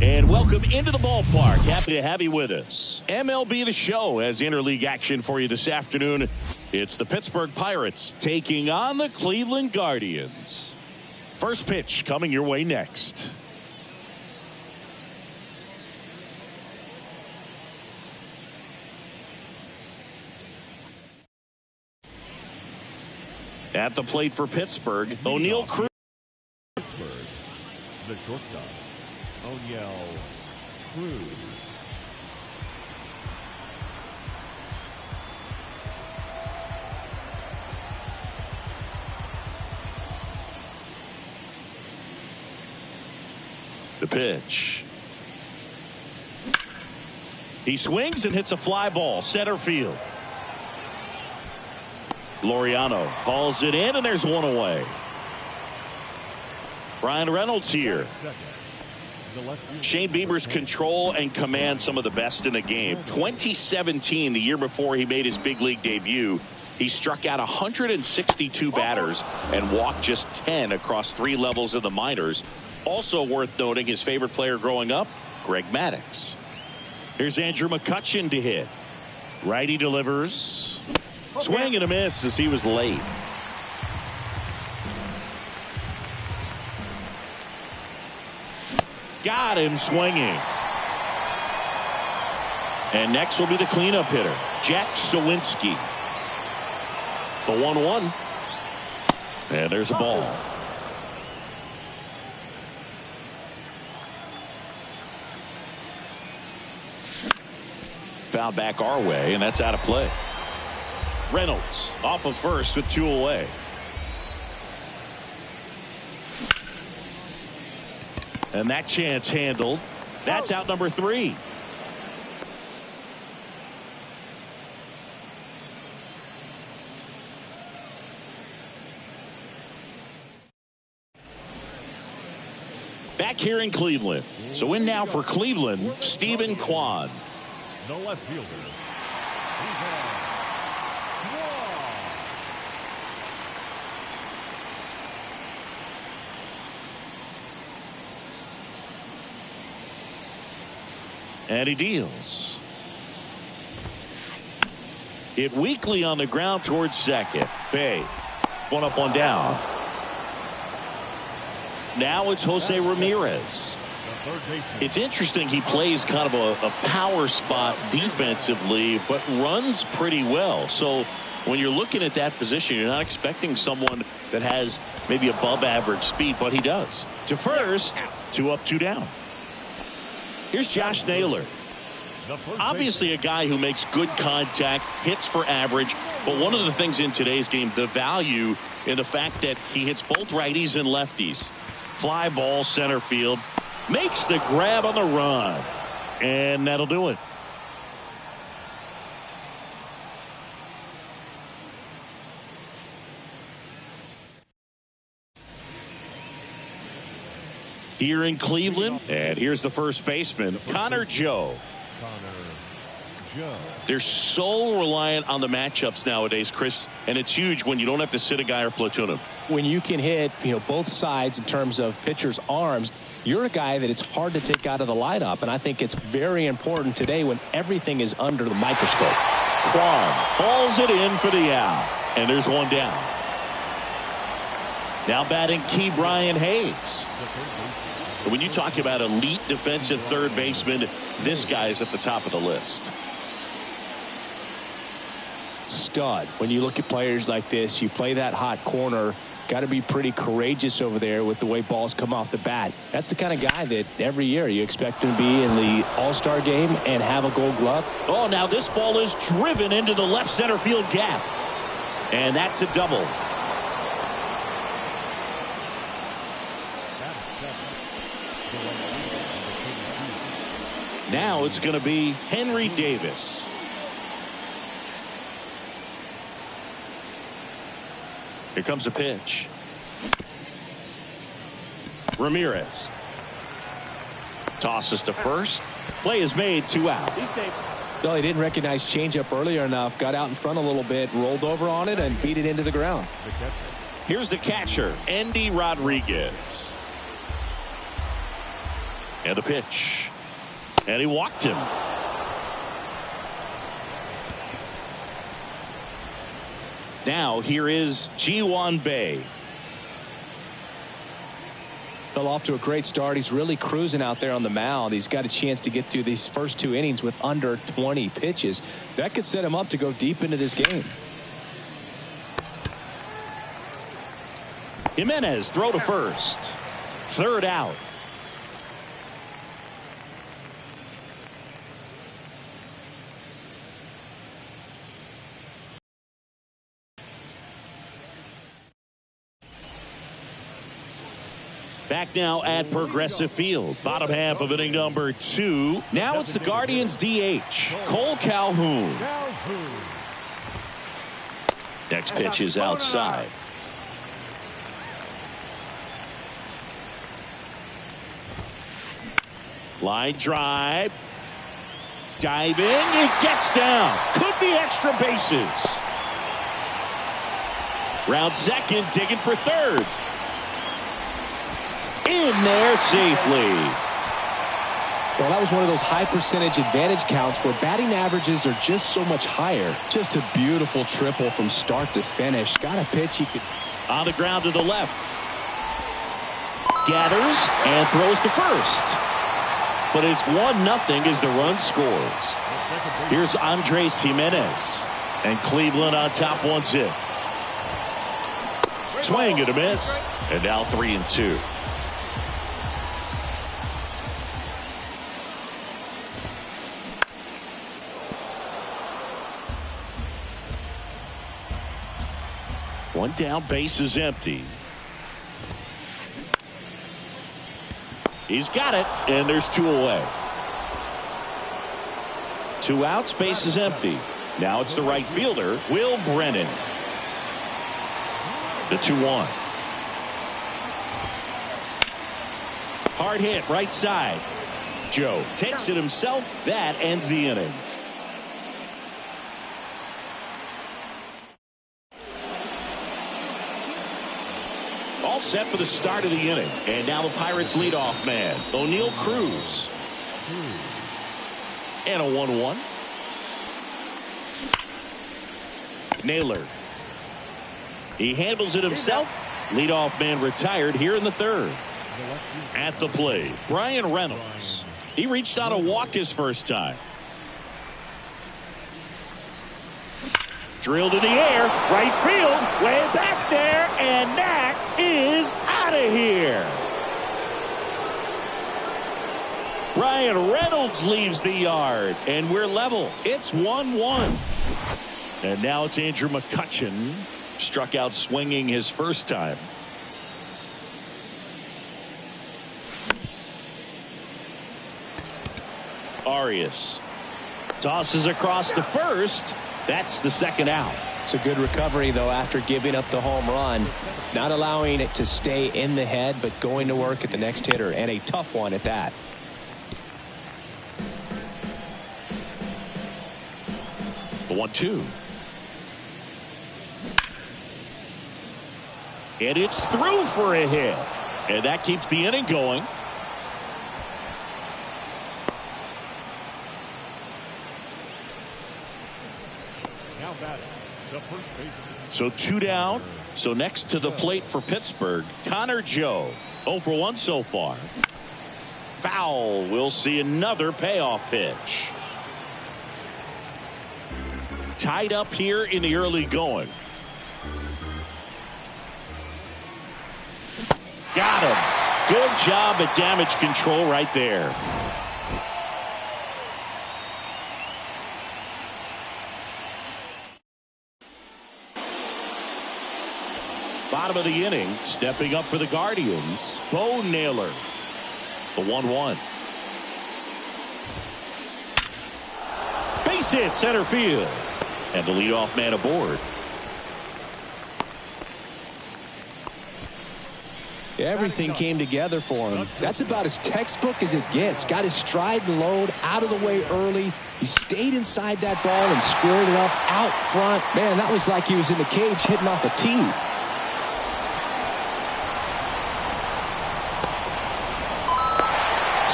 And welcome into the ballpark. Happy to have you with us. MLB The Show has interleague action for you this afternoon. It's the Pittsburgh Pirates taking on the Cleveland Guardians. First pitch coming your way next. At the plate for Pittsburgh, O'Neill Cruz. Pittsburgh, the shortstop, O'Neill Cruz. The pitch. He swings and hits a fly ball, center field. Laureano hauls it in, and there's one away. Brian Reynolds here. Shane Bieber's control and command some of the best in the game. 2017, the year before he made his big league debut, he struck out 162 batters and walked just 10 across 3 levels in the minors. Also worth noting, his favorite player growing up, Greg Maddux. Here's Andrew McCutchen to hit. Righty delivers. Swing and a miss as he was late. Got him swinging. And next will be the cleanup hitter, Jack Suwinski. The 1-1. And there's a ball. Foul back our way, and that's out of play. Reynolds off of first with 2 away. And that chance handled. That's out number 3. Back here in Cleveland. So in now for Cleveland, Stephen Kwan. The left fielder. And he deals. Hit weakly on the ground towards second. Bay. 1 up, 1 down. Now it's Jose Ramirez. It's interesting, he plays kind of a power spot defensively, but runs pretty well. So when you're looking at that position, you're not expecting someone that has maybe above average speed, but he does. To first, 2 up, 2 down. Here's Josh Naylor. Obviously a guy who makes good contact, hits for average, but one of the things in today's game, the value in the fact that he hits both righties and lefties. Fly ball center field. Makes the grab on the run. And that'll do it. Here in Cleveland, and here's the first baseman, Connor Joe. They're so reliant on the matchups nowadays, Chris, and it's huge when you don't have to sit a guy or platoon him. When you can hit, both sides in terms of pitchers' arms, you're a guy that it's hard to take out of the lineup, and I think it's very important today when everything is under the microscope. Kwan hauls it in for the out, and there's 1 down. Now batting Key Brian Hayes. When you talk about elite defensive third baseman, this guy is at the top of the list. Stud. When you look at players like this, you play that hot corner, got to be pretty courageous over there with the way balls come off the bat. That's the kind of guy that every year you expect him to be in the All-Star game and have a Gold Glove. Oh, now this ball is driven into the left center field gap. And that's a double. Now it's going to be Henry Davis. Here comes the pitch. Ramirez tosses to first. Play is made, 2 out. No, he didn't recognize changeup earlier enough. Got out in front a little bit, rolled over on it, and beat it into the ground. Here's the catcher, Andy Rodriguez. And a pitch. And he walked him. Now here is Ji-hwan Bae. Fell off to a great start. He's really cruising out there on the mound. He's got a chance to get through these first 2 innings with under 20 pitches. That could set him up to go deep into this game. Jimenez throw to first. 3rd out. Back now at Progressive Field. Bottom half of inning number 2. Now it's the Guardians DH, Cole Calhoun. Next pitch is outside. Line drive. Diving. It gets down. Could be extra bases. Round second, digging for third. In there safely. Well, that was one of those high percentage advantage counts where batting averages are just so much higher. Just a beautiful triple from start to finish. Got a pitch he could. On the ground to the left. Gathers and throws to first. But it's 1-0 as the run scores. Here's Andres Jimenez. And Cleveland on top 1-0. Swing and a miss. And now 3-2. One down, base is empty. He's got it, and there's 2 away. 2 outs, base is empty. Now it's the right fielder, Will Brennan. The 2-1. Hard hit, right side. Joe takes it himself. That ends the inning. All set for the start of the inning. And now the Pirates leadoff man, O'Neal Cruz. And a 1-1. Naylor. He handles it himself. Leadoff man retired here in the 3rd. At the plate, Brian Reynolds. He reached out a walk his first time. Drilled in the air, right field, way back there, and that is out of here. Brian Reynolds leaves the yard, and we're level. It's 1-1. And now it's Andrew McCutchen. Struck out swinging his first time. Arias tosses across to first. That's the 2nd out. It's a good recovery, though, after giving up the home run. Not allowing it to stay in the head, but going to work at the next hitter, and a tough one at that. The 1-2. And it's through for a hit. And that keeps the inning going. Now batting, the first baseman. So 2 down. So next to the plate for Pittsburgh, Connor Joe. 0 for 1 so far. Foul. We'll see another payoff pitch. Tied up here in the early going. Got him. Good job at damage control right there. Bottom of the inning, stepping up for the Guardians, Bo Naylor. The 1-1. Base hit center field. And the leadoff man aboard. Everything came together for him. That's about as textbook as it gets. Got his stride and load out of the way early. He stayed inside that ball and squared it up out front. Man, that was like he was in the cage hitting off a tee.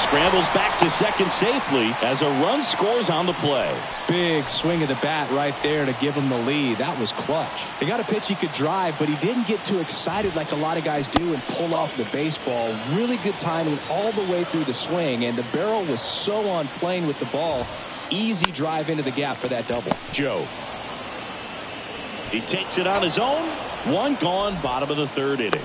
scrambles back to second safely as a run scores on the play. Big swing of the bat right there to give him the lead. That was clutch. He got a pitch he could drive, but he didn't get too excited like a lot of guys do and pull off the baseball. Really good timing all the way through the swing, and the barrel was so on plane with the ball. Easy drive into the gap for that double. Joe. He takes it on his own. One gone, bottom of the third inning.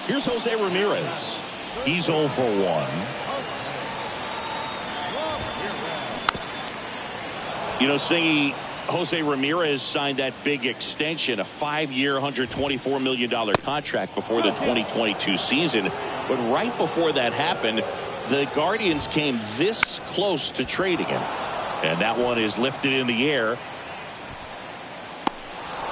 Here's Jose Ramirez. He's 0 for 1. You know, Singy, Jose Ramirez signed that big extension, a 5-year, $124 million contract before the 2022 season. But right before that happened, the Guardians came this close to trading him. And that one is lifted in the air.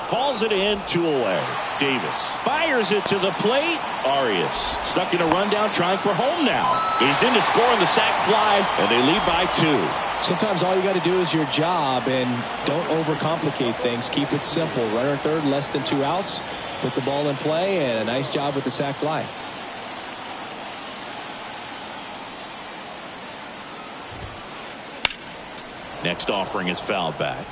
Calls it in, 2 away. Davis fires it to the plate. Arias stuck in a rundown, trying for home now. He's in to score on the sac fly, and they lead by 2. Sometimes all you got to do is your job and don't overcomplicate things. Keep it simple. Runner third, less than 2 outs. Put the ball in play, and a nice job with the sac fly. Next offering is fouled back.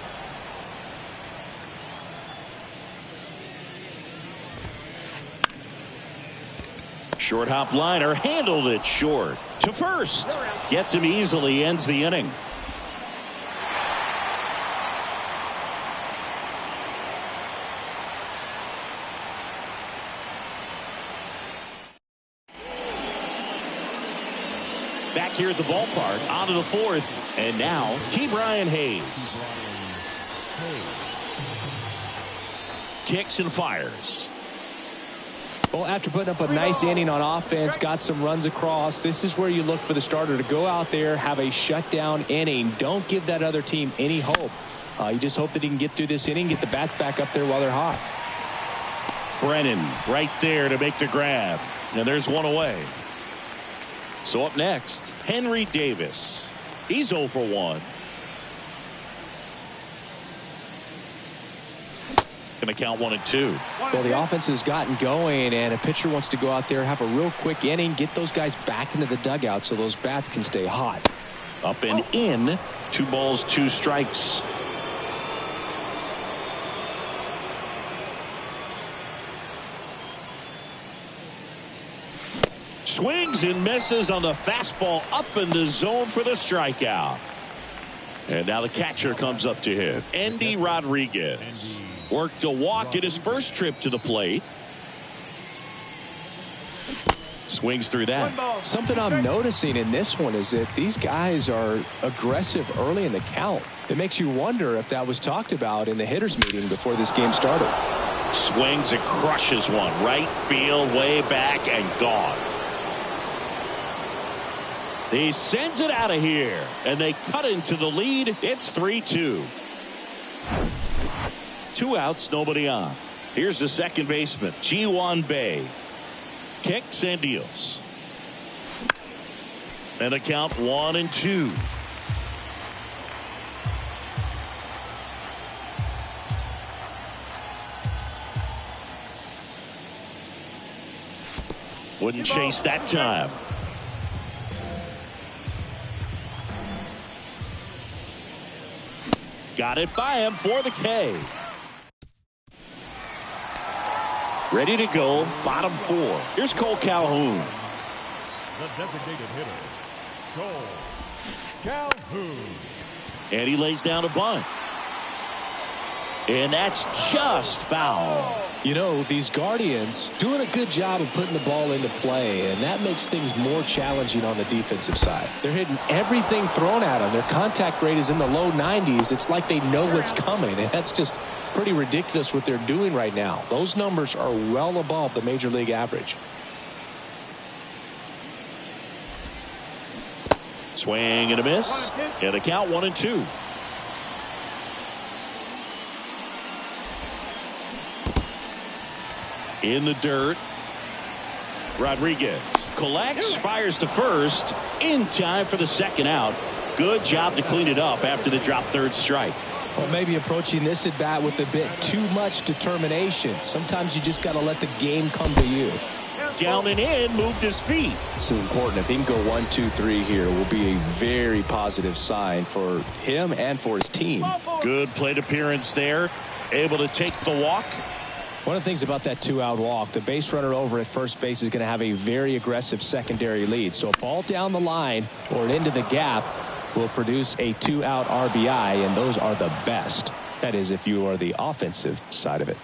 Short hop liner handled it short to first. Gets him easily, ends the inning. Back here at the ballpark, on to the 4th, and now Ke'Bryan Hayes. Kicks and fires. Well, after putting up a nice inning on offense, got some runs across, this is where you look for the starter to go out there, have a shutdown inning. Don't give that other team any hope. You just hope that he can get through this inning, get the bats back up there while they're hot. Brennan right there to make the grab. Now there's one away. So up next, Henry Davis. He's 0 for 1. Going to count 1 and 2. Well, the offense has gotten going, and a pitcher wants to go out there, have a real quick inning, get those guys back into the dugout so those bats can stay hot. Up and in. 2 balls, 2 strikes. Swings and misses on the fastball up in the zone for the strikeout. And now the catcher comes up to him. Endy Rodriguez worked a walk in his first trip to the plate. Swings through that. Something I'm noticing in this one is that these guys are aggressive early in the count. It makes you wonder if that was talked about in the hitters meeting before this game started. Swings and crushes one. Right field, way back, and gone. He sends it out of here, and they cut into the lead. It's 3-2. 2 outs, nobody on. Here's the second baseman, Ji-hwan Bae. Kicks and deals. And a count 1 and 2. Wouldn't chase that time. Got it by him for the K. Ready to go, bottom 4. Here's Cole Calhoun. The designated hitter, Cole Calhoun. And he lays down a bunt. And that's just foul. You know, these Guardians doing a good job of putting the ball into play, and that makes things more challenging on the defensive side. They're hitting everything thrown at them. Their contact rate is in the low 90s. It's like they know what's coming, and that's just pretty ridiculous what they're doing right now. Those numbers are well above the major league average. Swing and a miss. And a count 1 and 2. In the dirt. Rodriguez collects, fires to first, in time for the second out. Good job to clean it up after the drop third strike. Or maybe approaching this at bat with a bit too much determination. Sometimes you just got to let the game come to you. down and in, moved his feet. This is important. If he can go 1, 2, 3 here, it will be a very positive sign for him and for his team. Good plate appearance there. Able to take the walk. One of the things about that 2-out walk, the base runner over at first base is going to have a very aggressive secondary lead. So a ball down the line or into the gap will produce a 2-out RBI, and those are the best. That is, if you are the offensive side of it.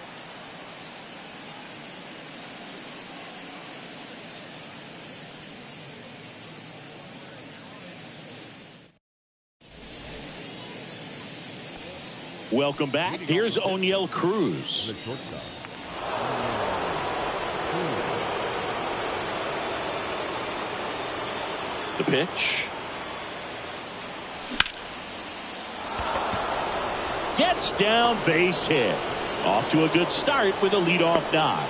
Welcome back. Here's Oneil Cruz. The shortstop. The pitch. Gets down, base hit. Off to a good start with a leadoff knock.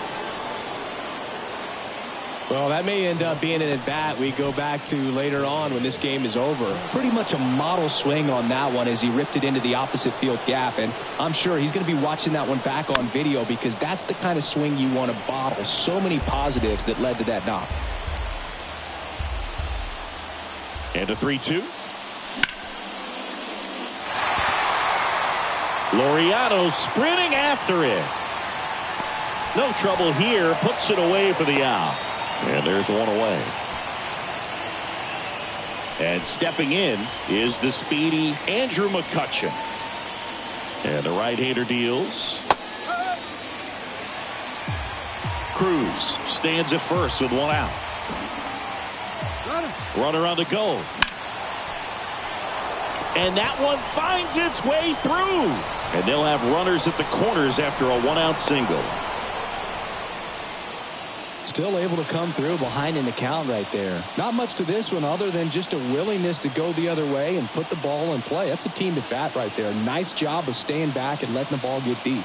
Well, that may end up being an at-bat we go back to later on when this game is over. Pretty much a model swing on that one as he ripped it into the opposite field gap. And I'm sure he's going to be watching that one back on video because that's the kind of swing you want to bottle. So many positives that led to that knock. And a 3-2. Laureano sprinting after it. No trouble here. Puts it away for the out. And there's one away. And stepping in is the speedy Andrew McCutchen. And the right-hander deals. Cruz stands at first with one out. Runner on the go. And that one finds its way through. And they'll have runners at the corners after a one-out single. Still able to come through behind in the count right there. Not much to this one other than just a willingness to go the other way and put the ball in play. That's a team at bat right there. Nice job of staying back and letting the ball get deep.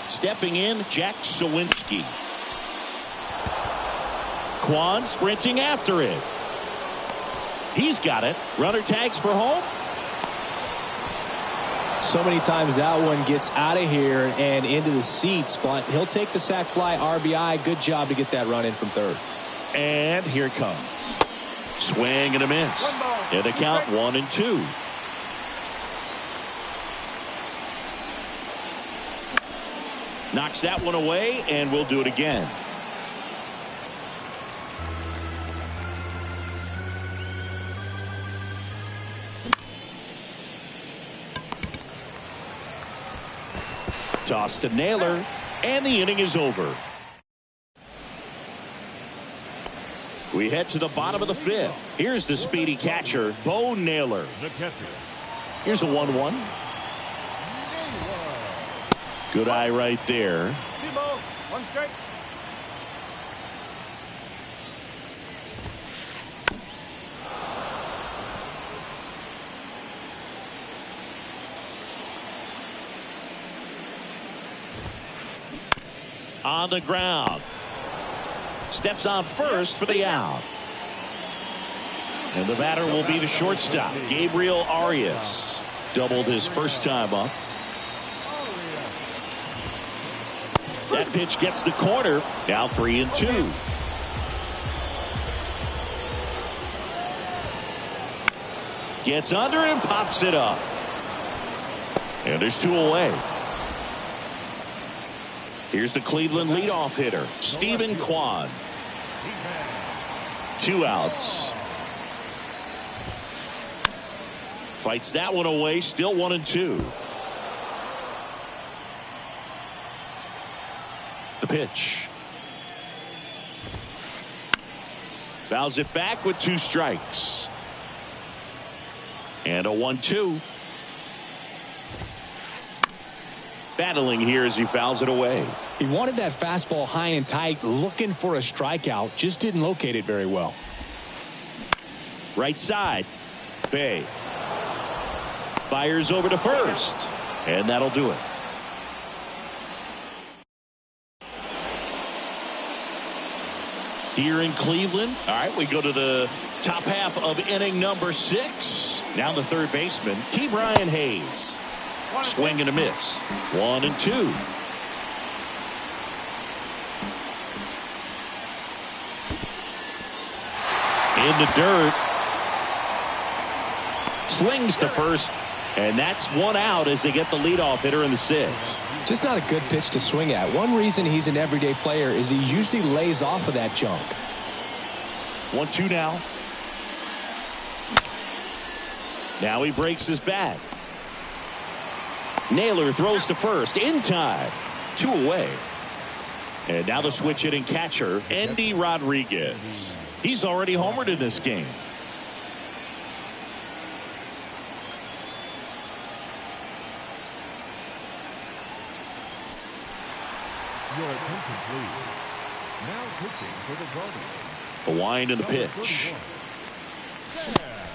Stepping in, Jack Sawinski. Kwan sprinting after it. He's got it. Runner tags for home. So many times that one gets out of here and into the seats, but he'll take the sac fly RBI. Good job to get that run in from third. And here it comes. Swing and a miss. And the count 1-2. Knocks that one away, and we'll do it again. Toss to Naylor, and the inning is over. We head to the bottom of the fifth. Here's the speedy catcher, Bo Naylor. The catcher. Here's a 1-1. Good eye right there. One strike. On the ground. Steps on first for the out. And the batter will be the shortstop, Gabriel Arias. Doubled his first time up. That pitch gets the corner. Now 3-2. Gets under and pops it up. And there's two away. Here's the Cleveland leadoff hitter, Stephen Kwan. 2 outs. Fights that one away, still 1-2. The pitch. Fouls it back with 2 strikes. And a 1-2. Battling here as he fouls it away. He wanted that fastball high and tight, looking for a strikeout. Just didn't locate it very well. Right side. Bay. Fires over to first. And that'll do it. Here in Cleveland. All right, we go to the top half of inning number 6. Now the third baseman, Ke'Bryan Hayes. Swing and a miss. 1-2. In the dirt. Slings to first. And that's one out as they get the leadoff hitter in the sixth. Just not a good pitch to swing at. One reason he's an everyday player is he usually lays off of that junk. 1-2 now. Now he breaks his bat. Naylor throws to first in time. 2 away. And now the switch hitting catcher, Endy Rodriguez. He's already homered in this game. Your attention, please. Now pitching for the Guardians. The wind and the pitch.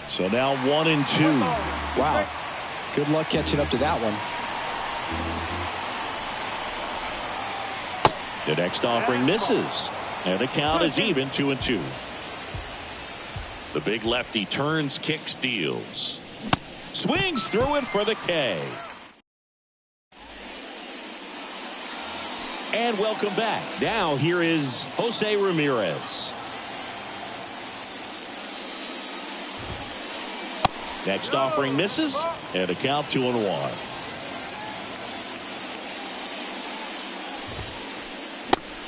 So now 1-2. Wow. Good luck catching up to that one. The next offering misses. And the count is even 2-2. The big lefty turns, kicks, deals. Swings through it for the K. And welcome back. Now here is Jose Ramirez. Next offering misses. And a count 2-1.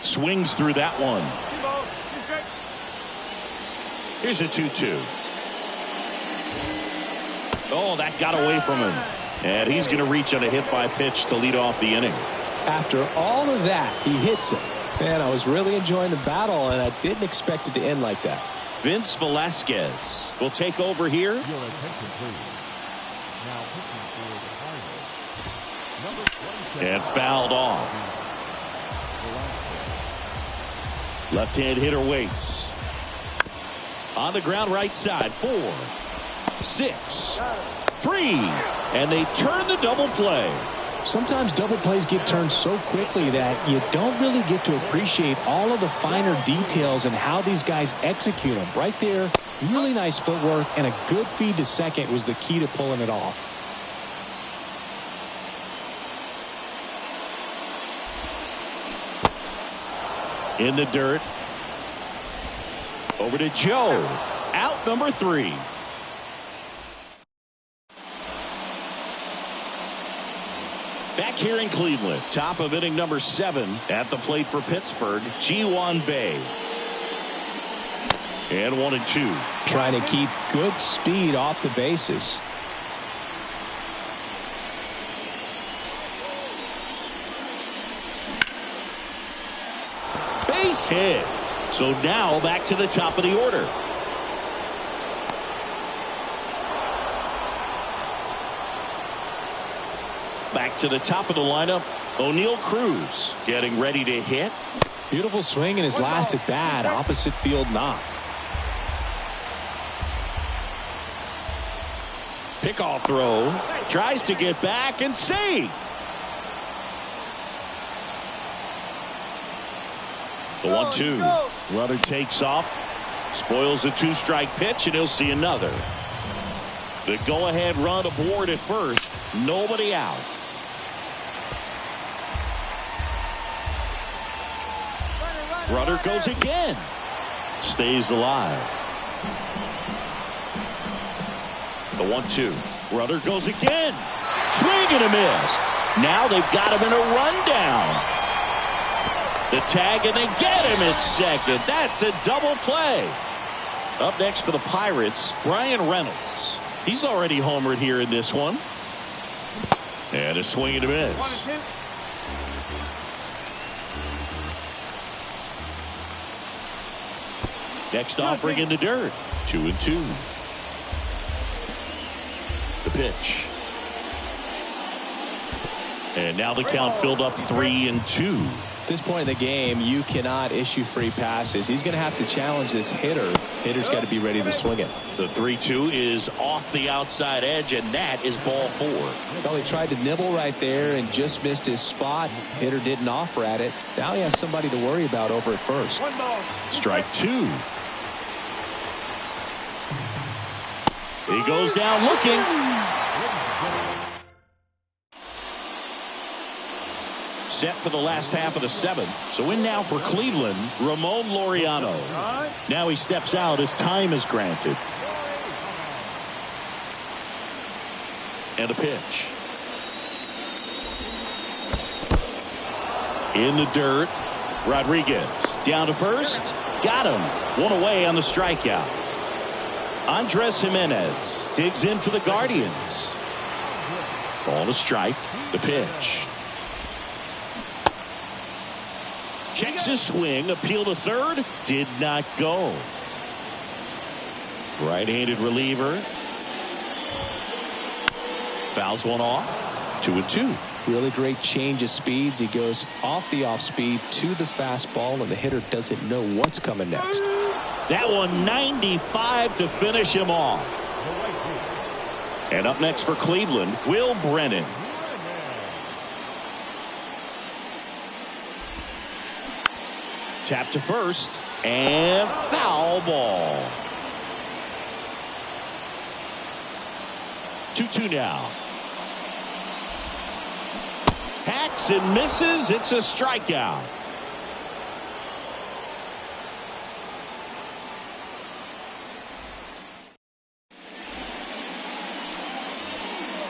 Swings through that one. Here's a 2-2. Oh, that got away from him. And he's going to reach on a hit by pitch to lead off the inning. After all of that, he hits it. Man, I was really enjoying the battle, and I didn't expect it to end like that. Vince Velasquez will take over here. Your attention, please. Now pitching for the Pirates. Number 27. And fouled off. Left-hand hitter waits. On the ground right side. 4, 6, 3. And they turn the double play. Sometimes double plays get turned so quickly that you don't really get to appreciate all of the finer details and how these guys execute them. Right there, really nice footwork, and a good feed to second was the key to pulling it off. In the dirt. Over to Joe. Out number 3. Back here in Cleveland, top of inning number 7 at the plate for Pittsburgh, Ji-hwan Bae. And 1-2. Trying to keep good speed off the bases. Base hit. So now back to the top of the order. Back to the top of the lineup, O'Neal Cruz getting ready to hit. Beautiful swing in his last at bat, opposite field knock. Pickoff throw, tries to get back and save. The 1-2. Runner takes off, spoils the 2-strike pitch, and he'll see another. The go-ahead run aboard at first, nobody out. Runner goes again. Stays alive. The 1-2. Runner goes again. Swing and a miss. Now they've got him in a rundown. The tag, and they get him at second. That's a double play. Up next for the Pirates, Bryan Reynolds. He's already homered here in this one. And a swing and a miss. Next offering in the dirt. 2-2. The pitch. And now the count filled up 3-2. At this point in the game, you cannot issue free passes. He's going to have to challenge this hitter. Hitter's got to be ready to swing it. The 3-2 is off the outside edge, and that is ball 4. Well, he tried to nibble right there and just missed his spot. Hitter didn't offer at it. Now he has somebody to worry about over at first. He goes down looking. Set for the last half of the seventh. So in now for Cleveland, Ramon Laureano. Now he steps out as time is granted. And a pitch. In the dirt. Rodriguez down to first. Got him. One away on the strikeout. Andres Jimenez digs in for the Guardians. Ball to strike. The pitch. Checks his swing. Appeal to third. Did not go. Right-handed reliever. Fouls one off. 2-2. Really great change of speeds. He goes off the off speed to the fastball, and the hitter doesn't know what's coming next. That one 95 to finish him off. And up next for Cleveland, Will Brennan. Tap to first, and foul ball. 2-2 now. Hacks and misses. It's a strikeout.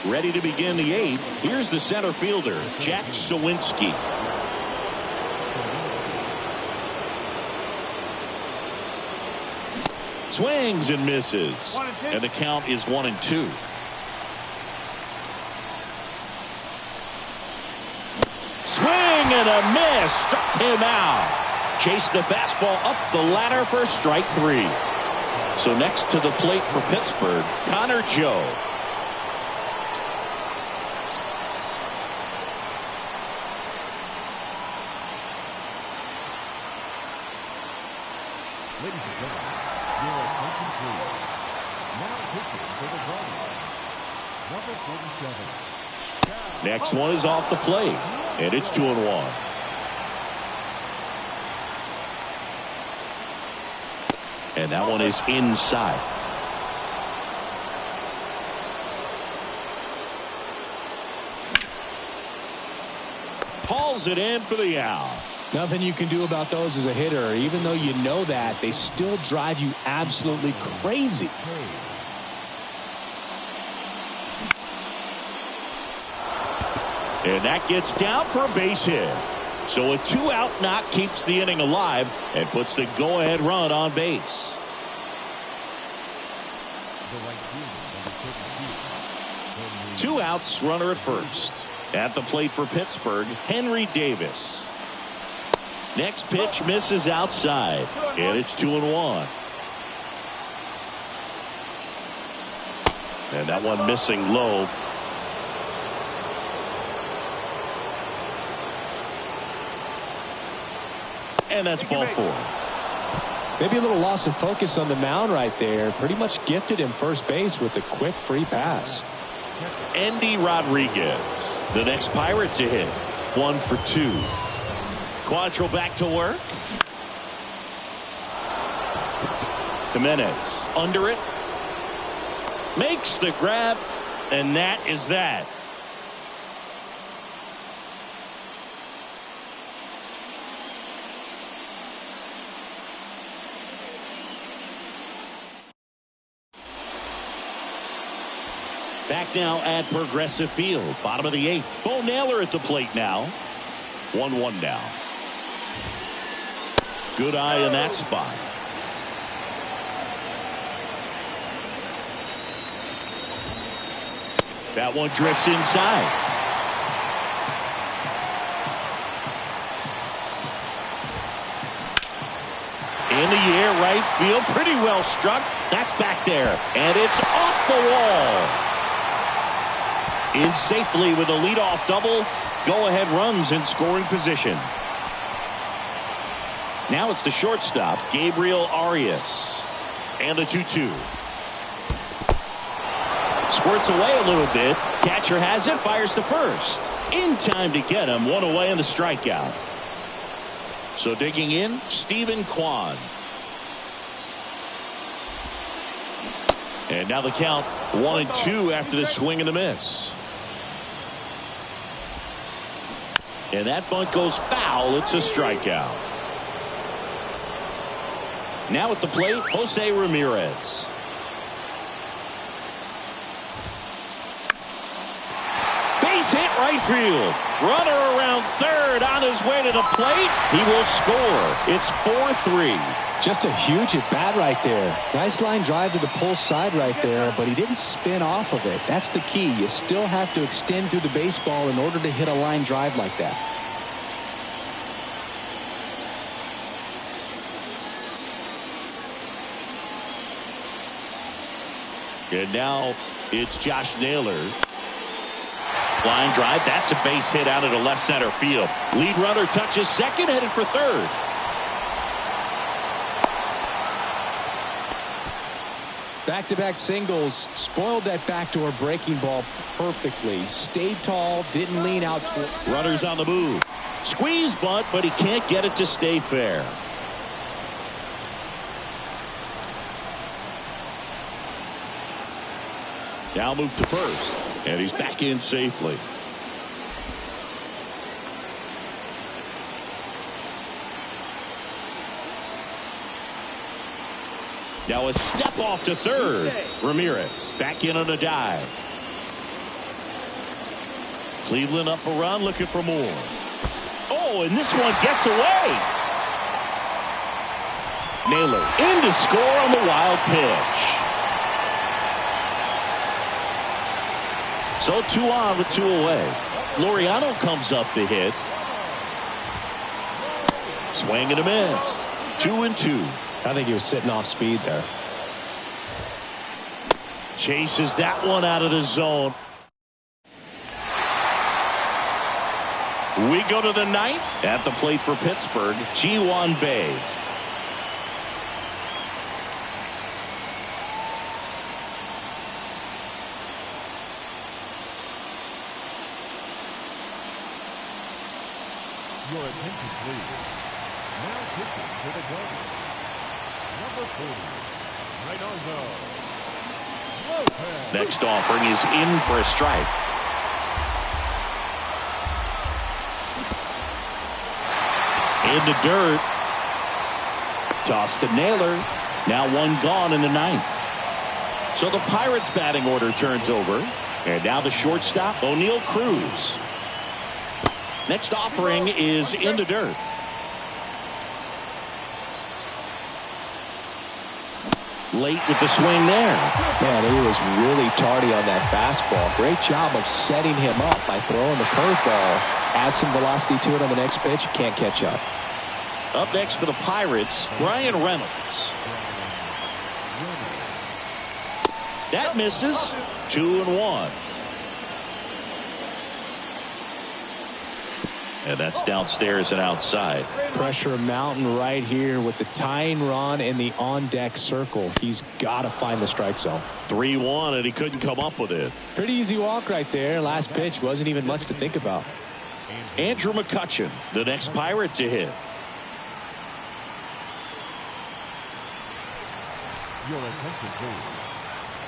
Ready to begin the eighth. Here's the center fielder, Jack Suwinski. Swings and misses. And the count is 1-2. Swing and a miss. Struck him out. Chased the fastball up the ladder for strike three. So next to the plate for Pittsburgh, Connor Joe. Ladies and gentlemen, your attention please. Now pitching for the Guardians, number 47. Next one is off the plate, and it's 2-1. And that one is inside. Hauls it in for the out. Nothing you can do about those as a hitter. Even though you know that, they still drive you absolutely crazy. And that gets down for a base hit. So a 2-out knock keeps the inning alive and puts the go-ahead run on base. Two outs, runner at first. At the plate for Pittsburgh, Henry Davis. Next pitch misses outside, and it's 2-1. And that one missing low. And that's ball four. Maybe a little loss of focus on the mound right there. Pretty much gifted him first base with a quick free pass. Endy Rodriguez, the next Pirate to hit. 1 for 2. Quantrill back to work. Jimenez under it. Makes the grab, and that is that. Back now at Progressive Field, bottom of the eighth. Bo Naylor at the plate now. 1-1 now. Good eye in that spot. That one drifts inside. In the air, right field, pretty well struck. That's back there, and it's off the wall. In safely with a leadoff double. Go-ahead runs in scoring position. Now it's the shortstop, Gabriel Arias. And the 2-2. Squirts away a little bit. Catcher has it, fires to first. In time to get him, one away in the strikeout. So digging in, Stephen Kwan. And now the count 1-2 after the swing and the miss. And that bunt goes foul. It's a strikeout. Now at the plate, Jose Ramirez. Base hit right field. Runner around third on his way to the plate. He will score. It's 4-3. Just a huge at bat right there. Nice line drive to the pull side right there, but he didn't spin off of it. That's the key. You still have to extend through the baseball in order to hit a line drive like that. And now it's Josh Naylor. Line drive. That's a base hit out of the left center field. Lead runner touches second, headed for third. Back-to-back singles, spoiled that backdoor breaking ball perfectly. Stayed tall, didn't lean out. Runners on the move. Squeeze bunt, but he can't get it to stay fair. Now move to first, and he's back in safely. Now a step off to third. Ramirez back in on a dive. Cleveland up a run, looking for more. Oh, and this one gets away. Naylor in to score on the wild pitch. So 2 on with 2 away. Laureano comes up to hit. Swing and a miss. 2-2. I think he was sitting off speed there. Chases that one out of the zone. We go to the 9th. At the plate for Pittsburgh, Ji-hwan Bae. Your attention, please. Now pitching to the Guardians. Number 40, Reynaldo Lopez. Next offering is in for a strike. In the dirt. Toss to Naylor. Now 1 gone in the 9th. So the Pirates batting order turns over. And now the shortstop, O'Neal Cruz. Next offering is in the dirt. Late with the swing there. Man, he was really tardy on that fastball. Great job of setting him up by throwing the curveball. Add some velocity to it on the next pitch. Can't catch up. Up next for the Pirates, Bryan Reynolds. That misses. 2-1. And that's downstairs and outside. Pressure mountain right here with the tying run in the on-deck circle. He's got to find the strike zone. 3-1, and he couldn't come up with it. Pretty easy walk right there. Last pitch wasn't even much to think about. Andrew McCutchen, the next Pirate to hit. Your attention, please.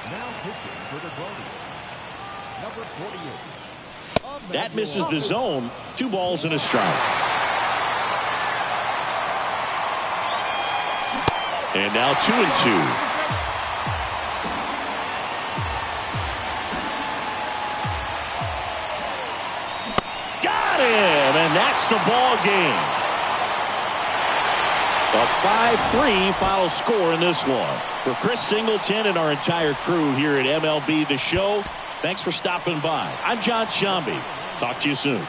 Now pitching for the Guardians. Number 48. That misses the zone. 2 balls and a strike. And now 2-2. Got him, and that's the ball game. A 5-3 final score in this one. For Chris Singleton and our entire crew here at MLB The Show, thanks for stopping by. I'm John Shambi. Talk to you soon.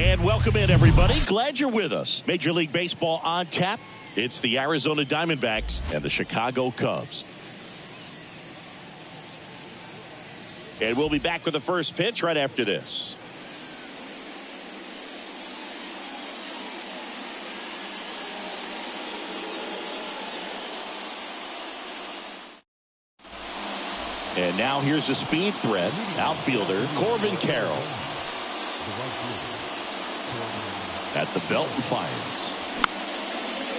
And welcome in, everybody. Glad you're with us. Major League Baseball on tap. It's the Arizona Diamondbacks and the Chicago Cubs. And we'll be back with the first pitch right after this. And now here's a speed threat. Outfielder Corbin Carroll. At the belt and fires.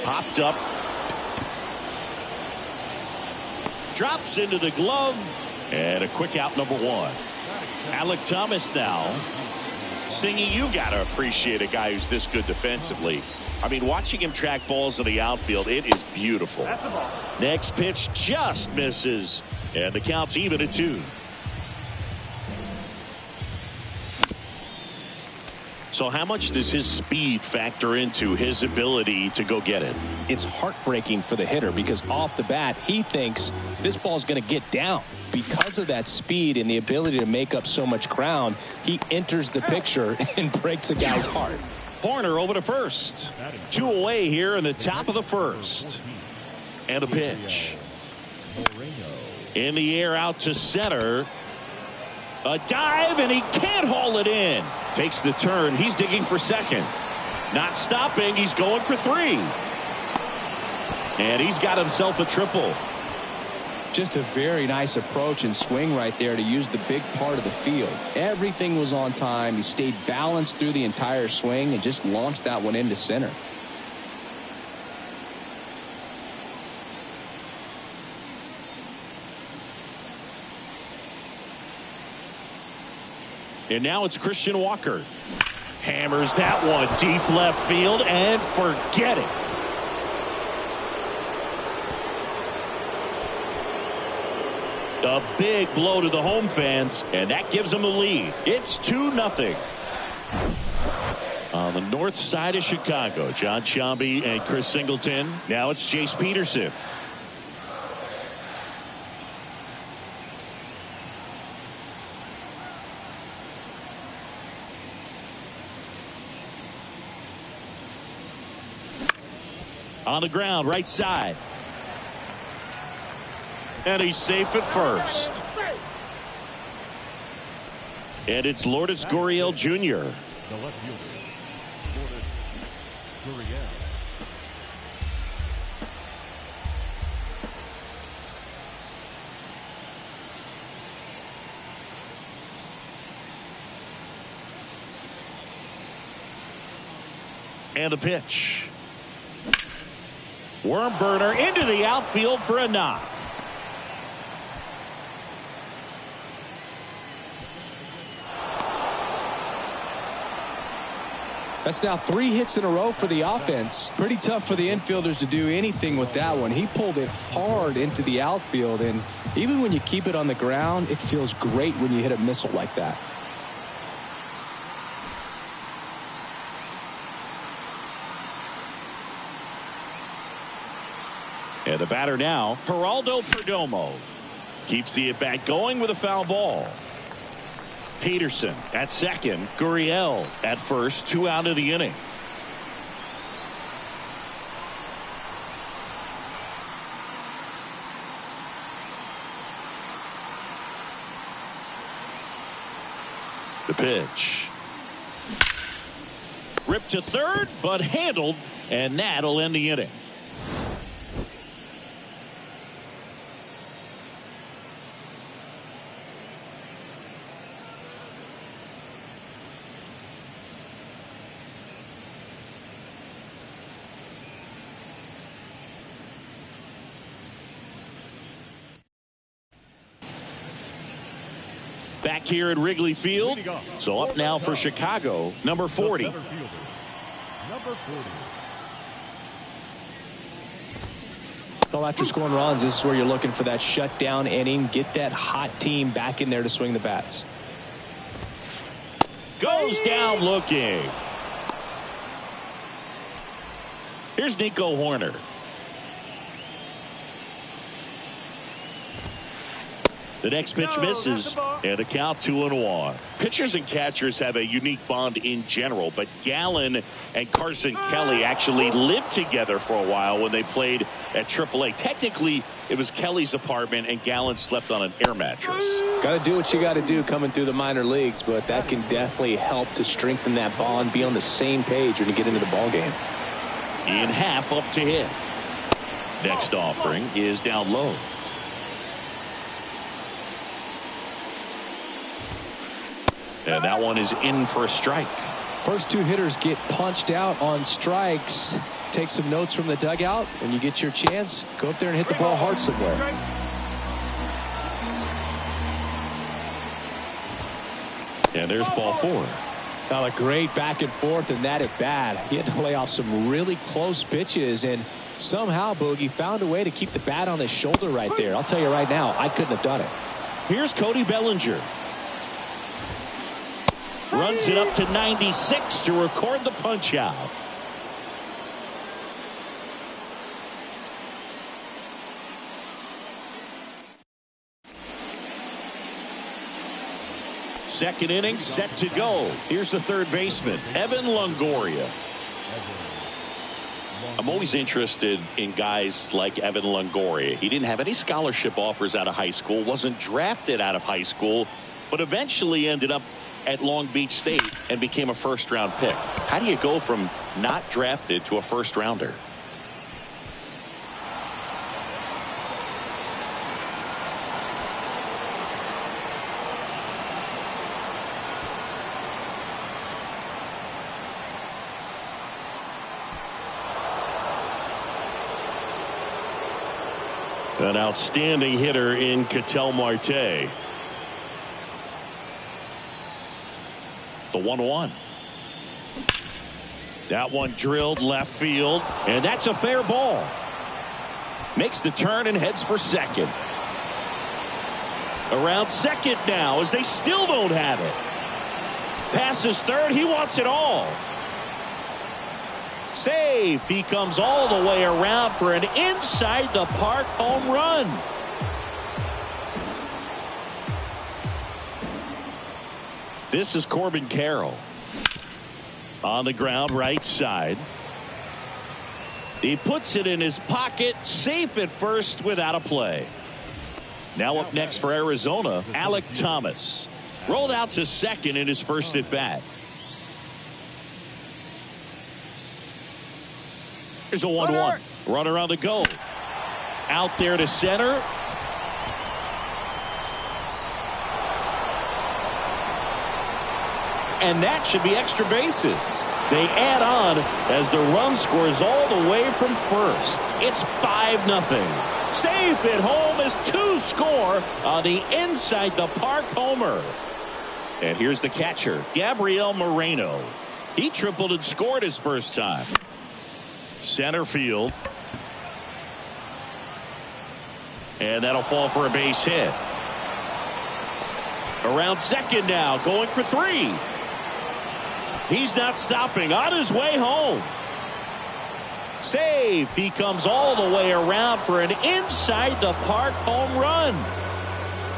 Popped up. Drops into the glove. And a quick out, number one. Alek Thomas now. Singy, you got to appreciate a guy who's this good defensively. I mean, watching him track balls in the outfield, it is beautiful. Next pitch just misses. And the count's even at 2. So how much does his speed factor into his ability to go get it? It's heartbreaking for the hitter because off the bat, he thinks this ball's going to get down. Because of that speed and the ability to make up so much ground, he enters the picture and breaks a guy's heart. Horner over to first. 2 away here in the top of the first. And a pitch. In the air out to center. A dive, and he can't haul it in. Takes the turn. He's digging for second. Not stopping. He's going for 3. And he's got himself a triple. Just a very nice approach and swing right there to use the big part of the field. Everything was on time. He stayed balanced through the entire swing and just launched that one into center. And now it's Christian Walker. Hammers that one deep left field and forget it. A big blow to the home fans, and that gives them the lead. It's 2-0. On the north side of Chicago, John Sciambi and Chris Singleton. Now it's Chase Peterson. On the ground, right side. And he's safe at first. And it's Lourdes Gurriel Jr. The left fielder, Lourdes Gurriel. And the pitch. Worm burner into the outfield for a knock. That's now 3 hits in a row for the offense. Pretty tough for the infielders to do anything with that one. He pulled it hard into the outfield, and even when you keep it on the ground, it feels great when you hit a missile like that. And the batter now, Geraldo Perdomo. Keeps the at-bat going with a foul ball. Peterson at second. Gurriel at first. 2 out of the inning. The pitch. Ripped to third, but handled, and that'll end the inning. Back here at Wrigley Field. So up now for Chicago, number 40. Number 40. Well, after scoring runs, this is where you're looking for that shutdown inning. Get that hot team back in there to swing the bats. Goes down looking. Here's Nico Hoerner. The next pitch misses, and a count 2-1. Pitchers and catchers have a unique bond in general, but Gallen and Carson Kelly actually lived together for a while when they played at AAA. Technically, it was Kelly's apartment, and Gallen slept on an air mattress. Got to do what you got to do coming through the minor leagues, but that can definitely help to strengthen that bond, be on the same page when you get into the ball game. In half up to hit. Next offering is down low. And that one is in for a strike. First two hitters get punched out on strikes. Take some notes from the dugout. When you get your chance, go up there and hit the ball hard somewhere. And there's ball 4. Now a great back and forth in that at bat. He had to lay off some really close pitches, and somehow Boogie found a way to keep the bat on his shoulder right there. I'll tell you right now, I couldn't have done it. Here's Cody Bellinger. Runs it up to 96 to record the punch out. Second inning set to go. Here's the third baseman, Evan Longoria. I'm always interested in guys like Evan Longoria. He didn't have any scholarship offers out of high school, wasn't drafted out of high school, but eventually ended up at Long Beach State and became a first-round pick. How do you go from not drafted to a first-rounder? An outstanding hitter in Ketel Marte. The 1-1. That one drilled left field, and that's a fair ball. Makes the turn and heads for second. Around second now as they still don't have it. Passes third. He wants it all. Save. He comes all the way around for an inside the park home run. This is Corbin Carroll. On the ground, right side. He puts it in his pocket, safe at first without a play. Now up next for Arizona, Alek Thomas. Rolled out to second in his first at bat. Here's a 1-1. Runner on the go. Out there to center. And that should be extra bases. They add on as the run scores all the way from first. It's 5-0. Safe at home as two score on the inside the park homer. And here's the catcher, Gabriel Moreno. He tripled and scored his first time. Center field. And that'll fall for a base hit. Around second now, going for 3. He's not stopping, on his way home. Save. He comes all the way around for an inside the park home run.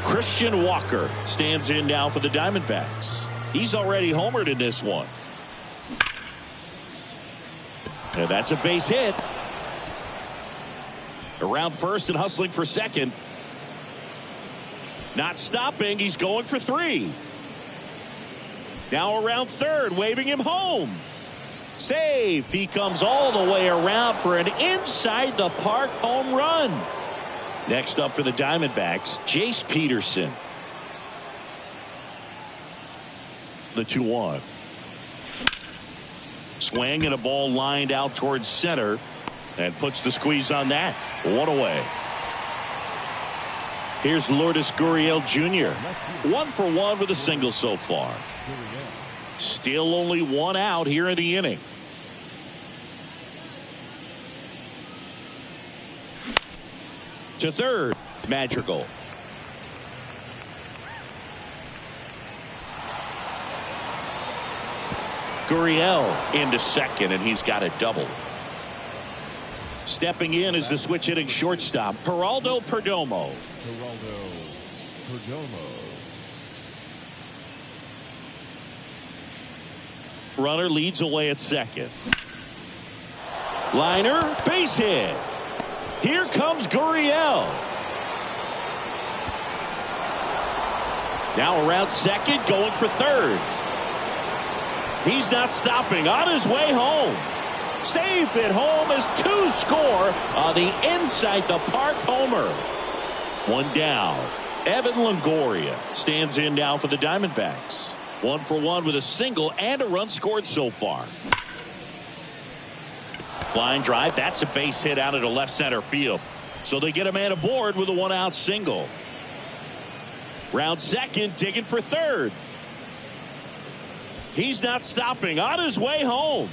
Christian Walker stands in now for the Diamondbacks. He's already homered in this one. And that's a base hit. Around first and hustling for second. Not stopping. He's going for 3. Now around third, waving him home. Save. He comes all the way around for an inside the park home run. Next up for the Diamondbacks, Jace Peterson. The 2-1. Swing and a ball lined out towards center and puts the squeeze on that. 1 away. Here's Lourdes Gurriel Jr. 1 for 1 with a single so far. Still only 1 out here in the inning. To third, Madrigal. Gurriel into second, and he's got a double. Stepping in is the switch hitting shortstop, Geraldo Perdomo. Perdomo. Runner leads away at second. Liner, base hit. Here comes Gurriel. Now around second, going for third. He's not stopping, on his way home. Safe at home as two score on the inside the park homer. One down. Evan Longoria stands in now for the Diamondbacks. 1 for 1 with a single and a run scored so far. Line drive, that's a base hit out into left center field. So they get a man aboard with a 1-out single. Round second, digging for third. He's not stopping, on his way home.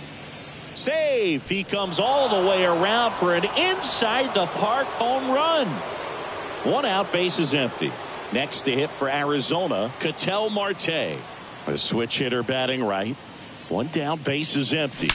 Safe. He comes all the way around for an inside the park home run. 1 out, base is empty. Next to hit for Arizona, Ketel Marte. A switch hitter batting right. 1 down, base is empty.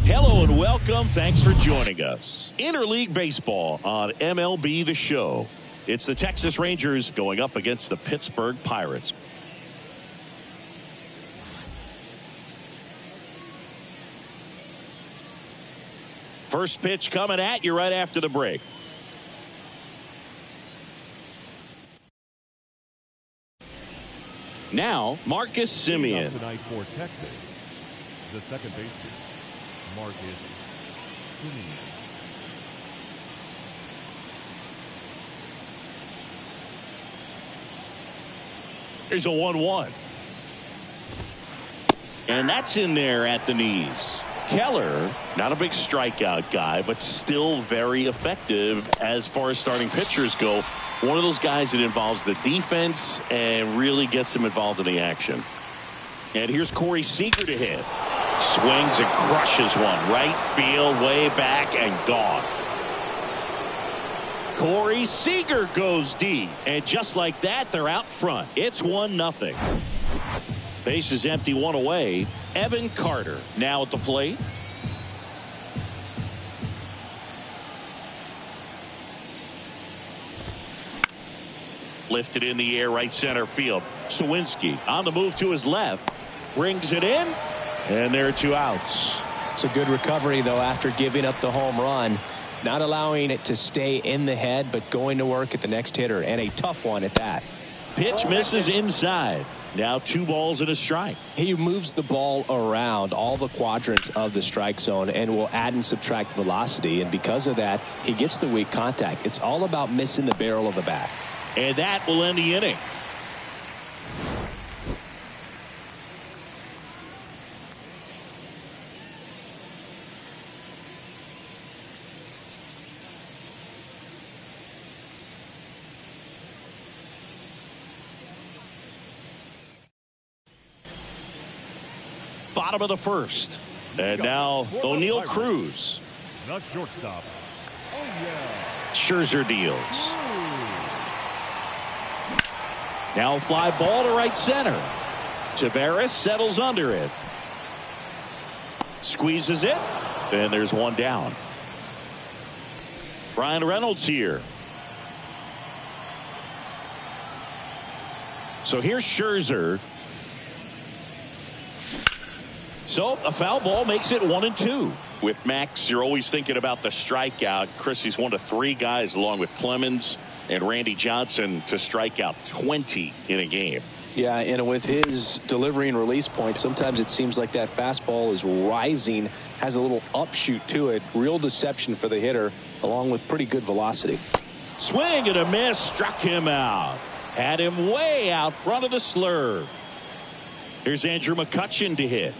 Hello and welcome. Thanks for joining us. Interleague Baseball on MLB The Show. It's the Texas Rangers going up against the Pittsburgh Pirates. First pitch coming at you right after the break. Now, Marcus Semien. Tonight for Texas, the second baseman, Marcus Semien. Here's a 1-1. And that's in there at the knees. Keller, not a big strikeout guy, but still very effective as far as starting pitchers go. One of those guys that involves the defense and really gets them involved in the action. And here's Corey Seager to hit. Swings and crushes one. Right field, way back and gone. Corey Seager goes deep. And just like that, they're out front. It's 1-0. Base is empty, one away. Evan Carter now at the plate. Lifted in the air, right center field. Sawinski on the move to his left. Brings it in. And there are 2 outs. It's a good recovery, though, after giving up the home run. Not allowing it to stay in the head, but going to work at the next hitter. And a tough one at that. Pitch misses inside. Now 2 balls and a strike. He moves the ball around all the quadrants of the strike zone and will add and subtract velocity. And because of that, he gets the weak contact. It's all about missing the barrel of the bat. And that will end the inning. Bottom of the first. And now O'Neal Cruz. The shortstop. Oh, yeah. Scherzer deals. Now a fly ball to right center. Taveras settles under it. Squeezes it. And there's one down. Brian Reynolds here. So here's Scherzer. So a foul ball makes it 1-2. With Max, you're always thinking about the strikeout. Chris, he's one of 3 guys along with Clemens and Randy Johnson to strike out 20 in a game. Yeah, and with his delivery and release point, sometimes it seems like that fastball is rising, has a little upshoot to it. Real deception for the hitter, along with pretty good velocity. Swing and a miss, struck him out. Had him way out front of the slurve. Here's Andrew McCutchen to hit.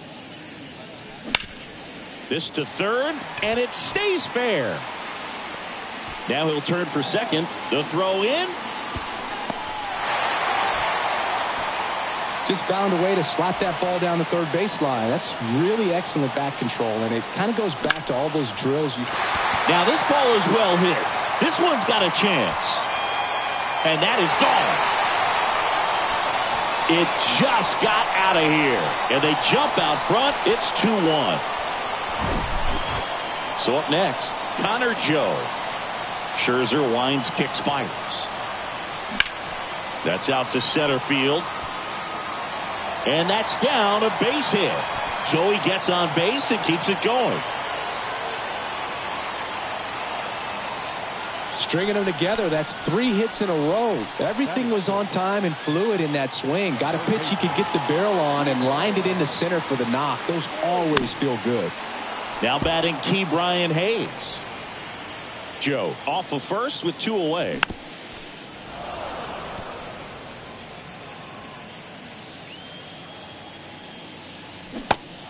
This to third, and it stays fair. Now he'll turn for second. The throw in. Just found a way to slap that ball down the third baseline. That's really excellent bat control, and it kind of goes back to all those drills. Now this ball is well hit. This one's got a chance. And that is gone. It just got out of here. And they jump out front. It's 2-1. So up next, Connor Joe. Scherzer winds, kicks, fires. That's out to center field. And that's down, a base hit. Joey gets on base and keeps it going. Stringing them together, that's 3 hits in a row. Everything was on time and fluid in that swing. Got a pitch he could get the barrel on and lined it into center for the knock. Those always feel good. Now batting Key Brian Hayes. Joe off of first with 2 away.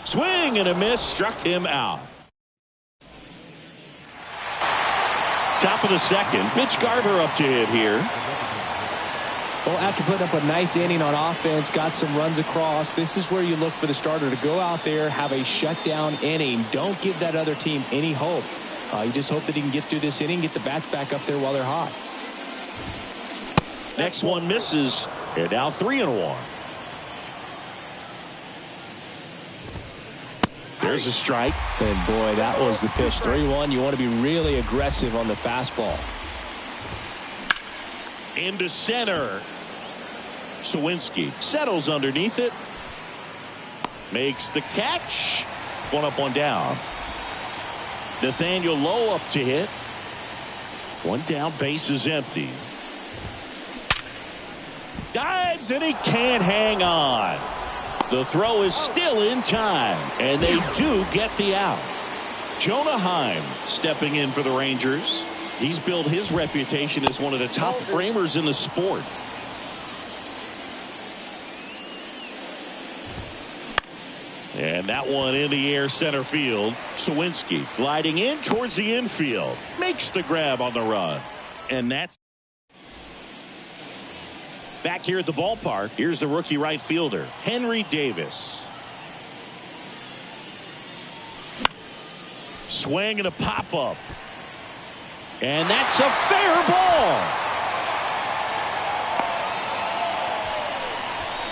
Swing and a miss, struck him out. Top of the second, Mitch Garver up to hit here. Well, after putting up a nice inning on offense, got some runs across, this is where you look for the starter to go out there, have a shutdown inning. Don't give that other team any hope. You just hope that he can get through this inning, get the bats back up there while they're hot. Next one misses, and now 3-1. There's a strike. And boy, that was the pitch. 3-1. You want to be really aggressive on the fastball. Into center. Sawinski settles underneath it. Makes the catch. 1 up, 1 down. Nathaniel Lowe up to hit. 1 down, base is empty. Dives and he can't hang on. The throw is still in time, and they do get the out. Jonah Heim stepping in for the Rangers. He's built his reputation as one of the top framers in the sport. And that one in the air, center field. Sawinski gliding in towards the infield. Makes the grab on the run. And that's back here at the ballpark. Here's the rookie right fielder, Henry Davis. Swing and a pop-up. And that's a fair ball.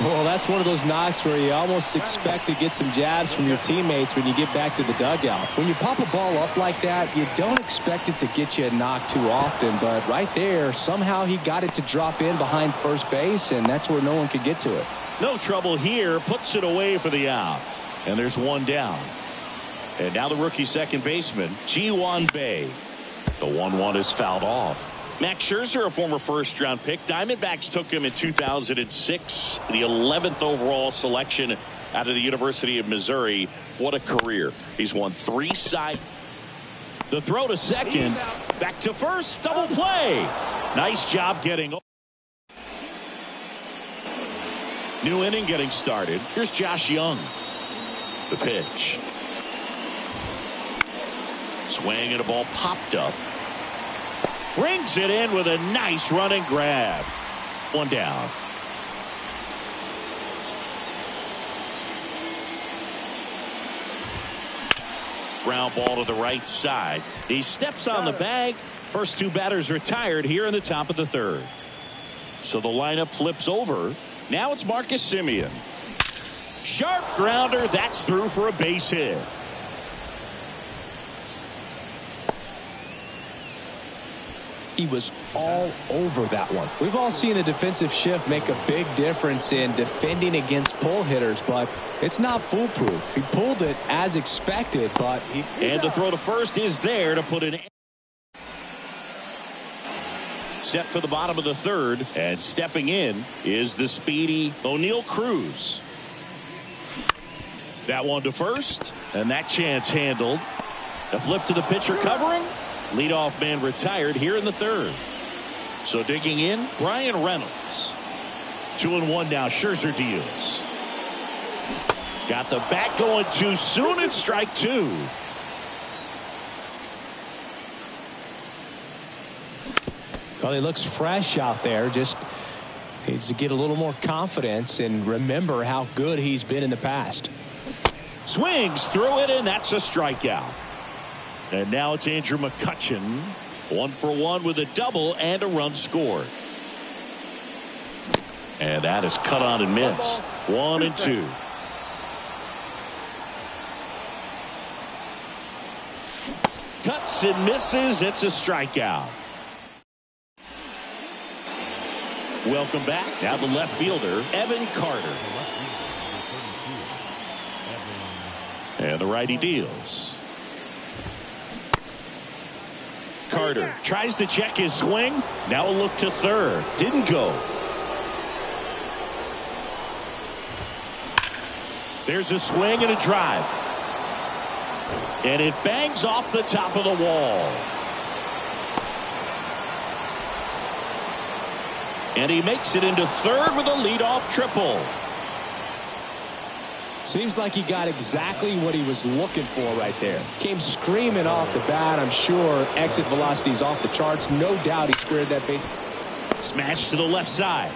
Well, that's one of those knocks where you almost expect to get some jabs from your teammates when you get back to the dugout. When you pop a ball up like that, you don't expect it to get you a knock too often. But right there, somehow he got it to drop in behind first base, and that's where no one could get to it. No trouble here. Puts it away for the out. And there's one down. And now the rookie second baseman, Ji-hwan Bae. The 1-1 is fouled off. Max Scherzer, a former first-round pick. Diamondbacks took him in 2006, the 11th overall selection out of the University of Missouri. What a career. He's won 3 Cy. The throw to second. Back to first. Double play. Nice job getting. New inning getting started. Here's Josh Young. The pitch. Swing and a ball popped up. Brings it in with a nice running grab. One down. Ground ball to the right side. He steps on the bag. First 2 batters retired here in the top of the 3rd. So the lineup flips over. Now it's Marcus Semien. Sharp grounder. That's through for a base hit. He was all over that one. We've all seen the defensive shift make a big difference in defending against pull hitters, but it's not foolproof. He pulled it as expected, but and the throw to first is there to put an set for the bottom of the 3rd, and stepping in is the speedy O'Neal Cruz. That one to first, and that chance handled. A flip to the pitcher covering. Leadoff man retired here in the 3rd. So digging in, Brian Reynolds. 2-1 now. Scherzer deals. Got the bat going too soon. It's strike 2. Well, he looks fresh out there. Just needs to get a little more confidence and remember how good he's been in the past. Swings through it, and that's a strikeout. And now it's Andrew McCutchen. 1 for 1 with a double and a run scored. And that is cut on and missed. 1-2. Cuts and misses. It's a strikeout. Welcome back. Now the left fielder, Evan Carter. And the righty deals. Carter tries to check his swing. Now a look to 3rd. Didn't go. There's a swing and a drive. And it bangs off the top of the wall. And he makes it into 3rd with a leadoff triple. Seems like he got exactly what he was looking for right there. Came screaming off the bat. I'm sure exit velocity's off the charts. No doubt he squared that base. Smash to the left side.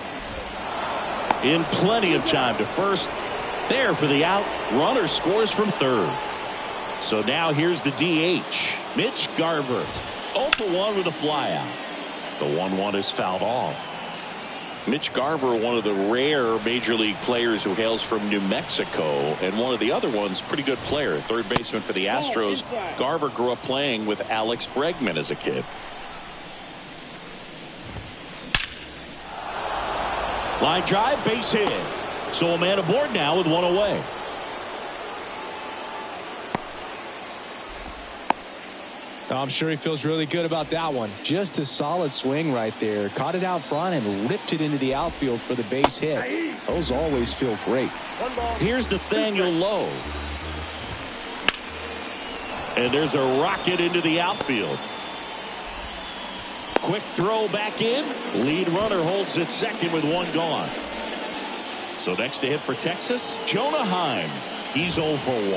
In plenty of time to first. There for the out. Runner scores from 3rd. So now here's the DH. Mitch Garver. 0 for 1 with a flyout. The 1-1 is fouled off. Mitch Garver, one of the rare major league players who hails from New Mexico, and one of the other ones, pretty good player, 3rd baseman for the Astros. Garver grew up playing with Alex Bregman as a kid. Line drive, base hit. So a man aboard now with 1 away. I'm sure he feels really good about that one. Just a solid swing right there. Caught it out front and ripped it into the outfield for the base hit. Those always feel great. Here's Nathaniel Lowe. And there's a rocket into the outfield. Quick throw back in. Lead runner holds at 2nd with 1 gone. So next to hit for Texas, Jonah Heim. He's 0 for 1.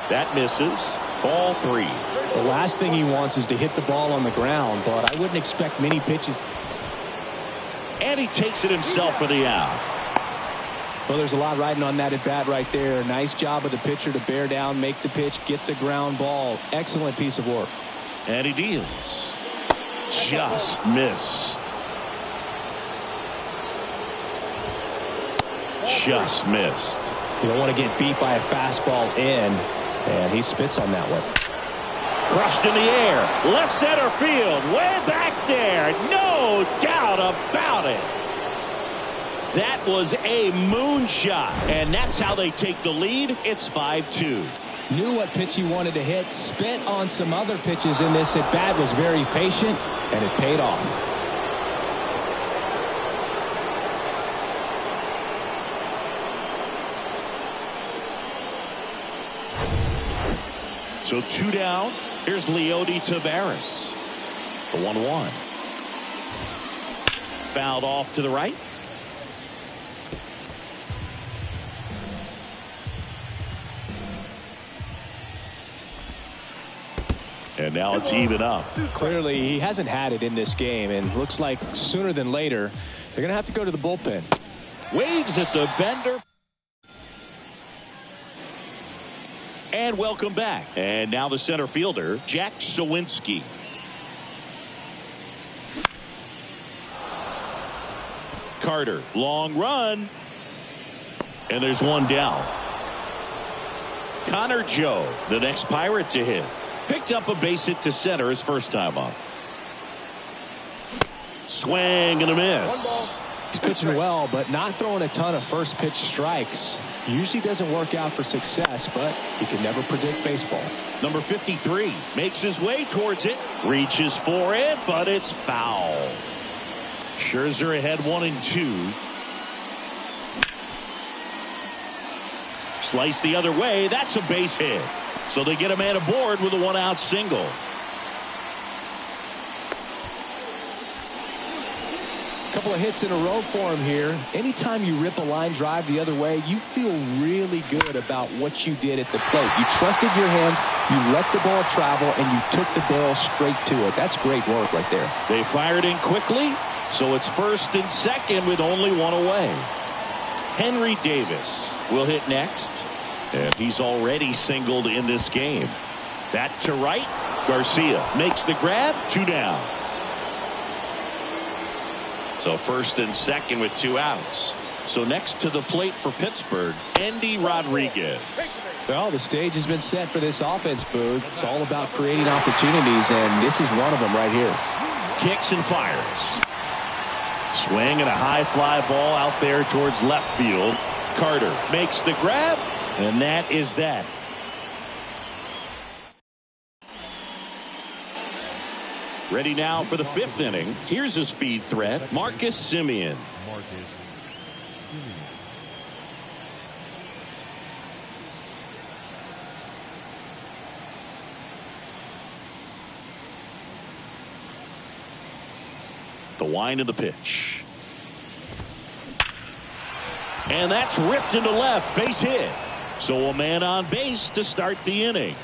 That misses. Ball 3. The last thing he wants is to hit the ball on the ground, but I wouldn't expect many pitches. And he takes it himself for the out. Well, there's a lot riding on that at bat right there. Nice job of the pitcher to bear down, make the pitch, get the ground ball. Excellent piece of work. And he deals. Just missed. Just missed. You don't want to get beat by a fastball in, and he spits on that one. Crushed in the air. Left center field. Way back there. No doubt about it. That was a moonshot. And that's how they take the lead. It's 5-2. Knew what pitch he wanted to hit. Spit on some other pitches in this at bat. Was very patient, and it paid off. So 2 down. Here's Leody Taveras. The 1-1. Fouled off to the right. And now it's even up. Clearly, he hasn't had it in this game, and looks like sooner than later, they're going to have to go to the bullpen. Waves at the bender. And welcome back. And now the center fielder, Jack Suwinski. Carter, long run. And there's one down. Connor Joe, the next Pirate to hit. Picked up a base hit to center his first time up. Swing and a miss. He's pitching well, but not throwing a ton of first pitch strikes. Usually doesn't work out for success, but you can never predict baseball. Number 53 makes his way towards it. Reaches for it, but it's foul. Scherzer ahead 1-2. Slice the other way. That's a base hit. So they get a man aboard with a 1-out single. Couple of hits in a row for him here. Anytime you rip a line drive the other way, you feel really good about what you did at the plate. You trusted your hands, you let the ball travel, and you took the barrel straight to it. That's great work right there. They fired in quickly, so it's first and second with only one away. Henry Davis will hit next, and he's already singled in this game. That to right. Garcia makes the grab. 2 down. So first and second with 2 outs. So next to the plate for Pittsburgh, Endy Rodriguez. Well, the stage has been set for this offense, Boog. It's all about creating opportunities, and this is one of them right here. Kicks and fires. Swing and a high fly ball out there towards left field. Carter makes the grab, and that is that. Ready now for the 5th inning. Here's a speed threat, Marcus Semien. The wind of the pitch. And that's ripped into left, base hit. So a man on base to start the inning.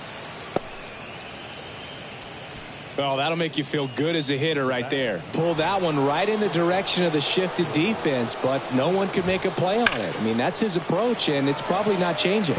Well, that'll make you feel good as a hitter right there. Pull that one right in the direction of the shifted defense, but no one could make a play on it. I mean, that's his approach, and it's probably not changing.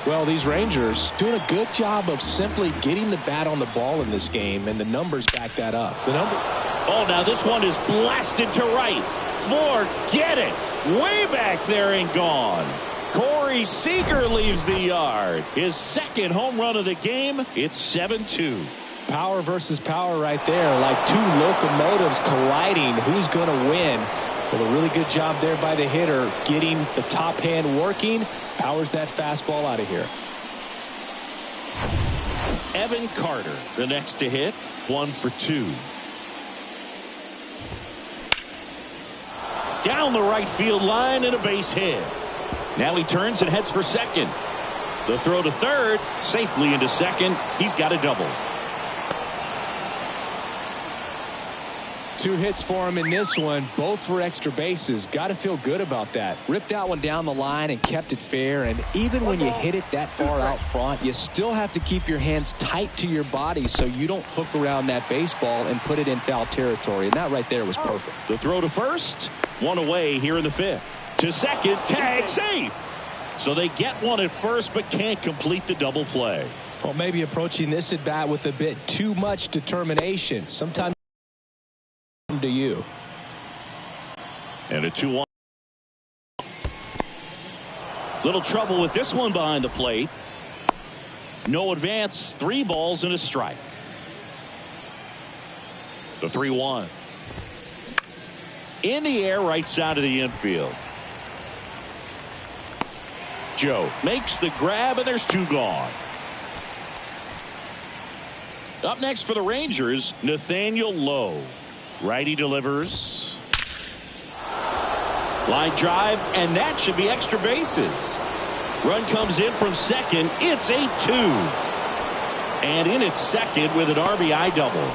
Well, these Rangers doing a good job of simply getting the bat on the ball in this game, and the numbers back that up. Oh, now this one is blasted to right. Forget it. Way back there and gone. Corey Seager leaves the yard. His second home run of the game. It's 7-2. Power versus power right there, like two locomotives colliding. Who's going to win? Well, a really good job there by the hitter, getting the top hand working. Powers that fastball out of here. Evan Carter, the next to hit, 1 for 2. Down the right field line and a base hit. Now he turns and heads for second. The throw to third, safely into second. He's got a double. 2 hits for him in this one, both for extra bases. Got to feel good about that. Ripped that one down the line and kept it fair. And even when you hit it that far out front, you still have to keep your hands tight to your body so you don't hook around that baseball and put it in foul territory. And that right there was perfect. The throw to first, 1 away here in the 5th. To second, tag, safe. So they get one at first, but can't complete the double play. Well, maybe approaching this at bat with a bit too much determination. Sometimes to you. And a 2-1. Little trouble with this one behind the plate. No advance, 3 balls and a strike. The 3-1. In the air, right side of the infield. Joe makes the grab, and there's 2 gone. Up next for the Rangers, Nathaniel Lowe. Righty delivers. Line drive, and that should be extra bases. Run comes in from second. It's 8-2. And in at second with an RBI double.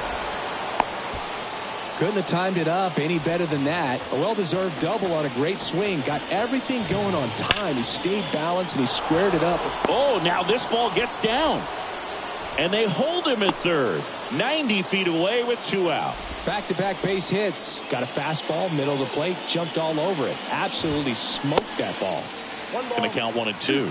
Couldn't have timed it up any better than that. A well-deserved double on a great swing. Got everything going on time. He stayed balanced and he squared it up. Oh, now this ball gets down. And they hold him at third. 90 feet away with 2 out. Back-to-back base hits. Got a fastball, middle of the plate, jumped all over it. Absolutely smoked that ball. Going to count 1 and 2.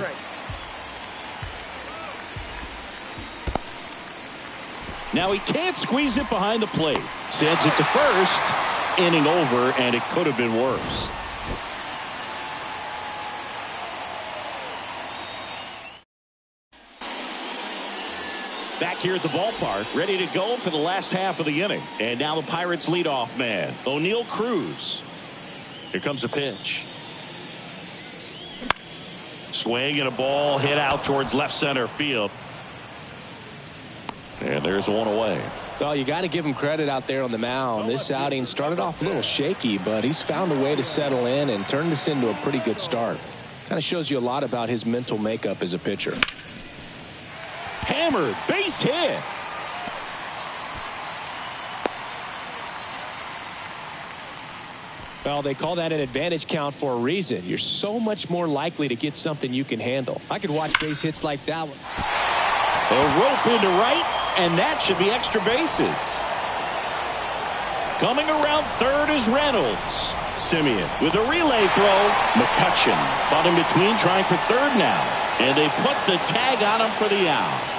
Now he can't squeeze it behind the plate. Sends it to first. Inning over, and it could have been worse. Back here at the ballpark, ready to go for the last half of the inning. And now the Pirates leadoff man, O'Neal Cruz. Here comes the pitch. Swing and a ball hit out towards left center field. And there's 1 away. Well, you got to give him credit out there on the mound. This outing started off a little shaky, but he's found a way to settle in and turn this into a pretty good start. Kind of shows you a lot about his mental makeup as a pitcher. Hammered, base hit. Well, they call that an advantage count for a reason. You're so much more likely to get something you can handle. I could watch base hits like that one. A rope into right, and that should be extra bases. Coming around third is Reynolds. Simeon with a relay throw. McCutchen fought in between, trying for third now. And they put the tag on him for the out.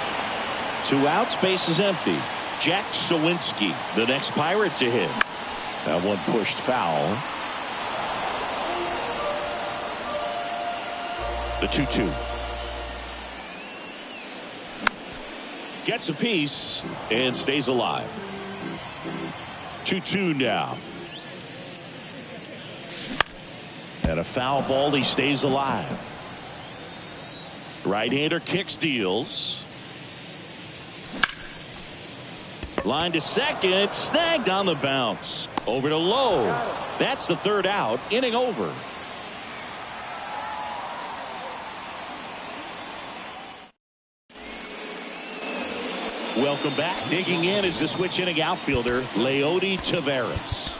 2 outs, base is empty. Jack Sawinski, the next Pirate to hit. That one pushed foul. The 2-2. Gets a piece and stays alive. 2-2 now. And a foul ball, he stays alive. Right-hander kicks, deals. Line to second, snagged on the bounce. Over to Lowe. That's the 3rd out, inning over. Welcome back. Digging in is the switch inning outfielder, Leody Taveras.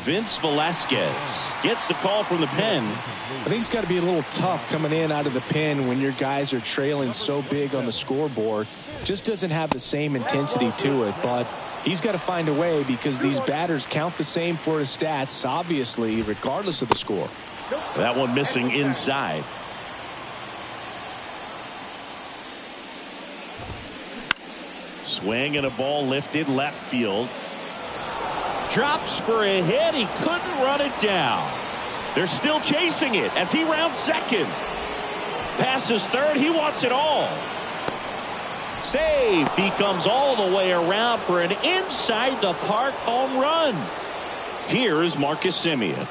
Vince Velasquez gets the call from the pen. I think it's got to be a little tough coming in out of the pen when your guys are trailing so big on the scoreboard. Just doesn't have the same intensity to it, but he's got to find a way because these batters count the same for his stats, obviously, regardless of the score. That one missing inside. Swing and a ball lifted left field. Drops for a hit. He couldn't run it down. They're still chasing it as he rounds second. Passes third. He wants it all. Save. He comes all the way around for an inside the park home run. Here's Marcus Semien.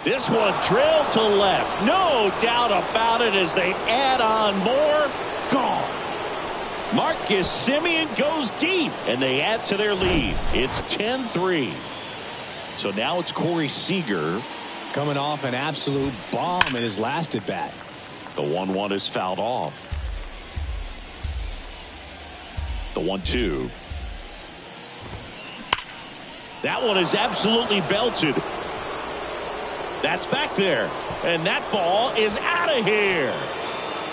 This one drilled to left. No doubt about it as they add on more. Gone. Marcus Semien goes deep, and they add to their lead. It's 10-3. So now it's Corey Seager. Coming off an absolute bomb in his last at bat. The 1-1 is fouled off. The 1-2. That one is absolutely belted. That's back there. And that ball is out of here.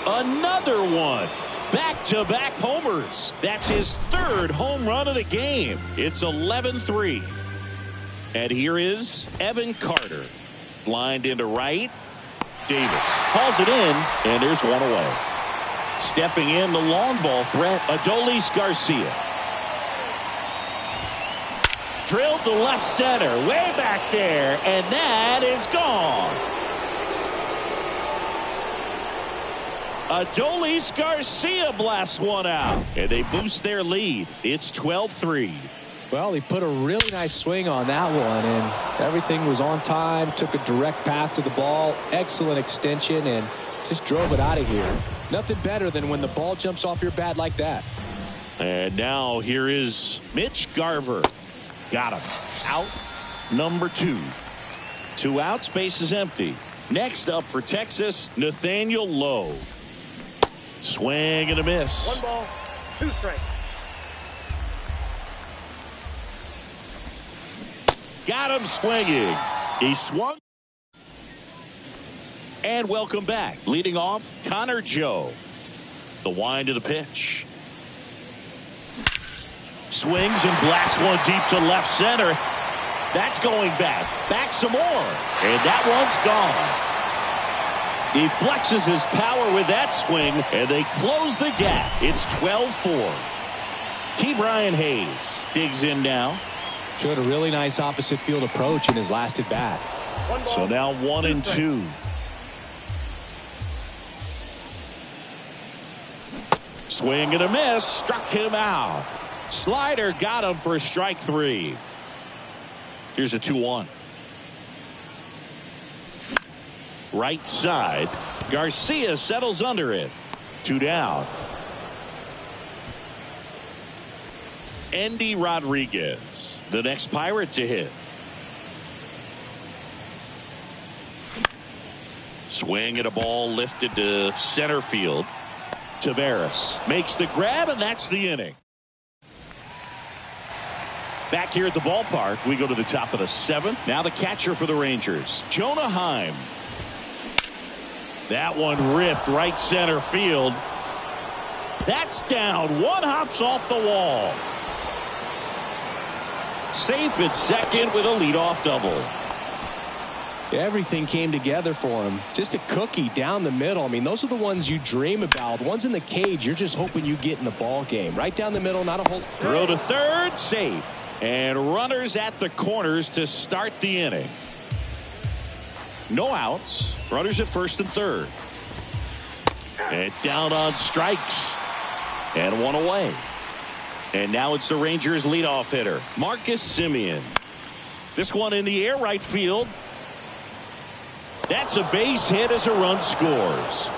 Another one. Back-to-back homers. That's his 3rd home run of the game. It's 11-3. And here is Evan Carter. Lined into right. Davis hauls it in, and there's one away. Stepping in, the long ball threat, Adolis Garcia. Drilled to left center, way back there, and that is gone. Adolis Garcia blasts one out, and they boost their lead. It's 12-3. Well, he put a really nice swing on that one, and everything was on time. Took a direct path to the ball. Excellent extension, and just drove it out of here. Nothing better than when the ball jumps off your bat like that. And now here is Mitch Garver. Got him. Out number 2. 2 outs, base is empty. Next up for Texas, Nathaniel Lowe. Swing and a miss. 1 ball, 2 strikes. Got him swinging. He swung. And welcome back. Leading off, Connor Joe. The wind of the pitch. Swings and blasts one deep to left center. That's going back. Back some more. And that one's gone. He flexes his power with that swing, and they close the gap. It's 12-4. Ke'Bryan Hayes digs in now. Showed a really nice opposite field approach in his last at bat. So now 1-2. Swing and a miss. Struck him out. Slider got him for strike 3. Here's a 2-1. Right side. Garcia settles under it. 2 down. Endy Rodriguez, the next Pirate to hit. Swing at a ball lifted to center field. Taveras makes the grab, and that's the inning. Back here at the ballpark, we go to the top of the 7th. Now the catcher for the Rangers, Jonah Heim. That one ripped right center field. That's down. One hops off the wall. Safe at second with a leadoff double. Everything came together for him. Just a cookie down the middle. I mean, those are the ones you dream about. The ones in the cage, you're just hoping you get in the ball game. Right down the middle, not a whole. Throw to third, safe. And runners at the corners to start the inning. No outs. Runners at first and third. And down on strikes. And one away. And now it's the Rangers leadoff hitter, Marcus Semien. This one in the air, right field. That's a base hit as a run scores.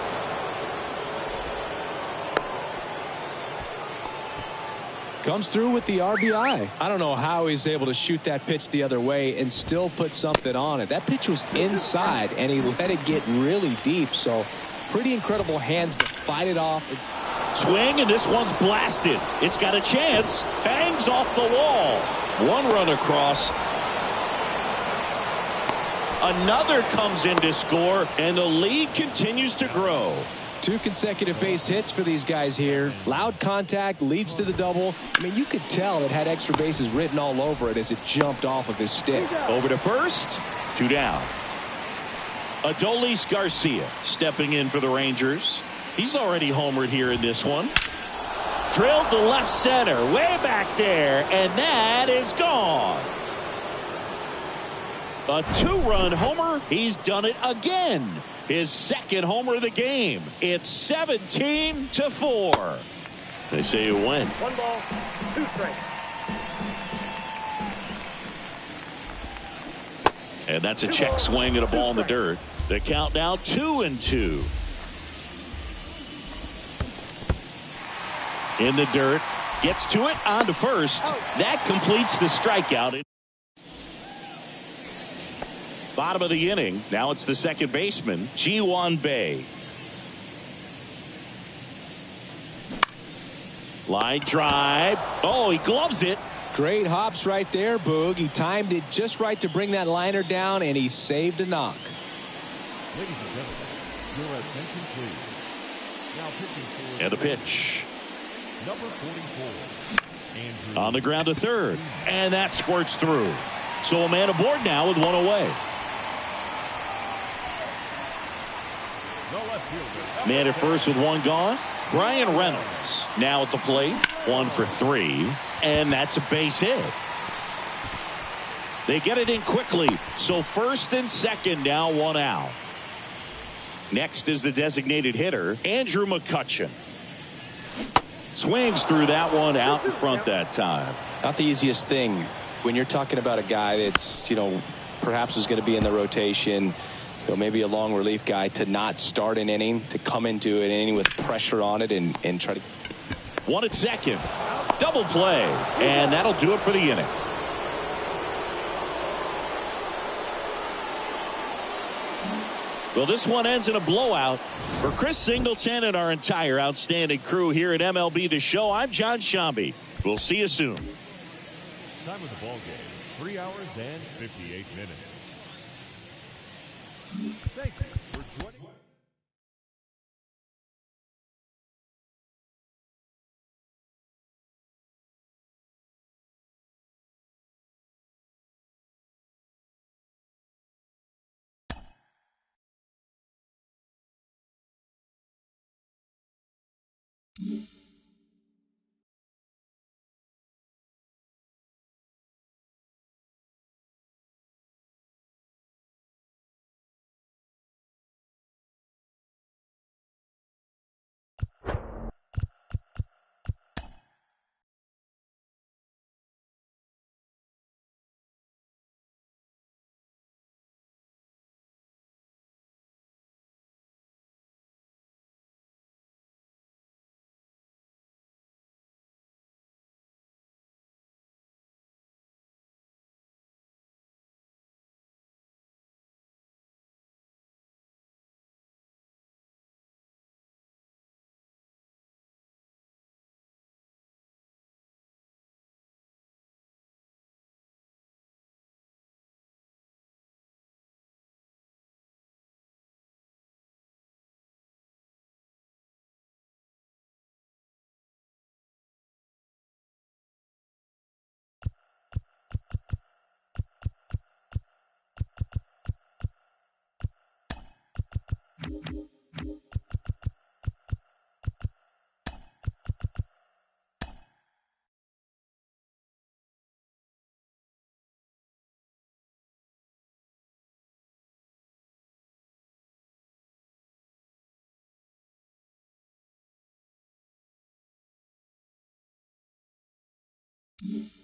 Comes through with the RBI. I don't know how he's able to shoot that pitch the other way and still put something on it. That pitch was inside, and he let it get really deep. So pretty incredible hands to fight it off. Swing, and this one's blasted. It's got a chance. Bangs off the wall. 1 run across. Another comes in to score, and the lead continues to grow. 2 consecutive base hits for these guys here. Loud contact leads to the double. I mean, you could tell it had extra bases written all over it as it jumped off of his stick. Over to first. 2 down. Adolis Garcia stepping in for the Rangers. He's already homered here in this one. Drilled to left center, way back there, and that is gone. A 2-run homer. He's done it again. His 2nd homer of the game. It's 17-4. They say you win. 1 ball, 2 strikes. And that's a check swing at a ball in the dirt. The count now 2-2. In the dirt. Gets to it on to first. That completes the strikeout. Bottom of the inning. Now it's the second baseman, Ji-hwan Bae. Line drive. Oh, he gloves it. Great hops right there, Boog. He timed it just right to bring that liner down, and he saved a knock. Ladies and gentlemen, your attention please. Now pitching for And a pitch. number 44, Andrew. On the ground to third. And that squirts through. So a man aboard now with 1 away. Man at first with one gone. Brian Reynolds now at the plate. 1 for 3. And that's a base hit. They get it in quickly. So first and second, now 1 out. Next is the designated hitter, Andrew McCutchen. Swings through that one out in front that time. Not the easiest thing when you're talking about a guy that's, perhaps is going to be in the rotation, maybe a long relief guy, to not start an inning, to come into an inning with pressure on it and try to. 1 at second. Double play. And that'll do it for the inning. Well, this one ends in a blowout. For Chris Singleton and our entire outstanding crew here at MLB The Show, I'm John Shambi. We'll see you soon. Time of the ball game, 3 hours and 58 minutes. Thank you for joining. Mm-hmm.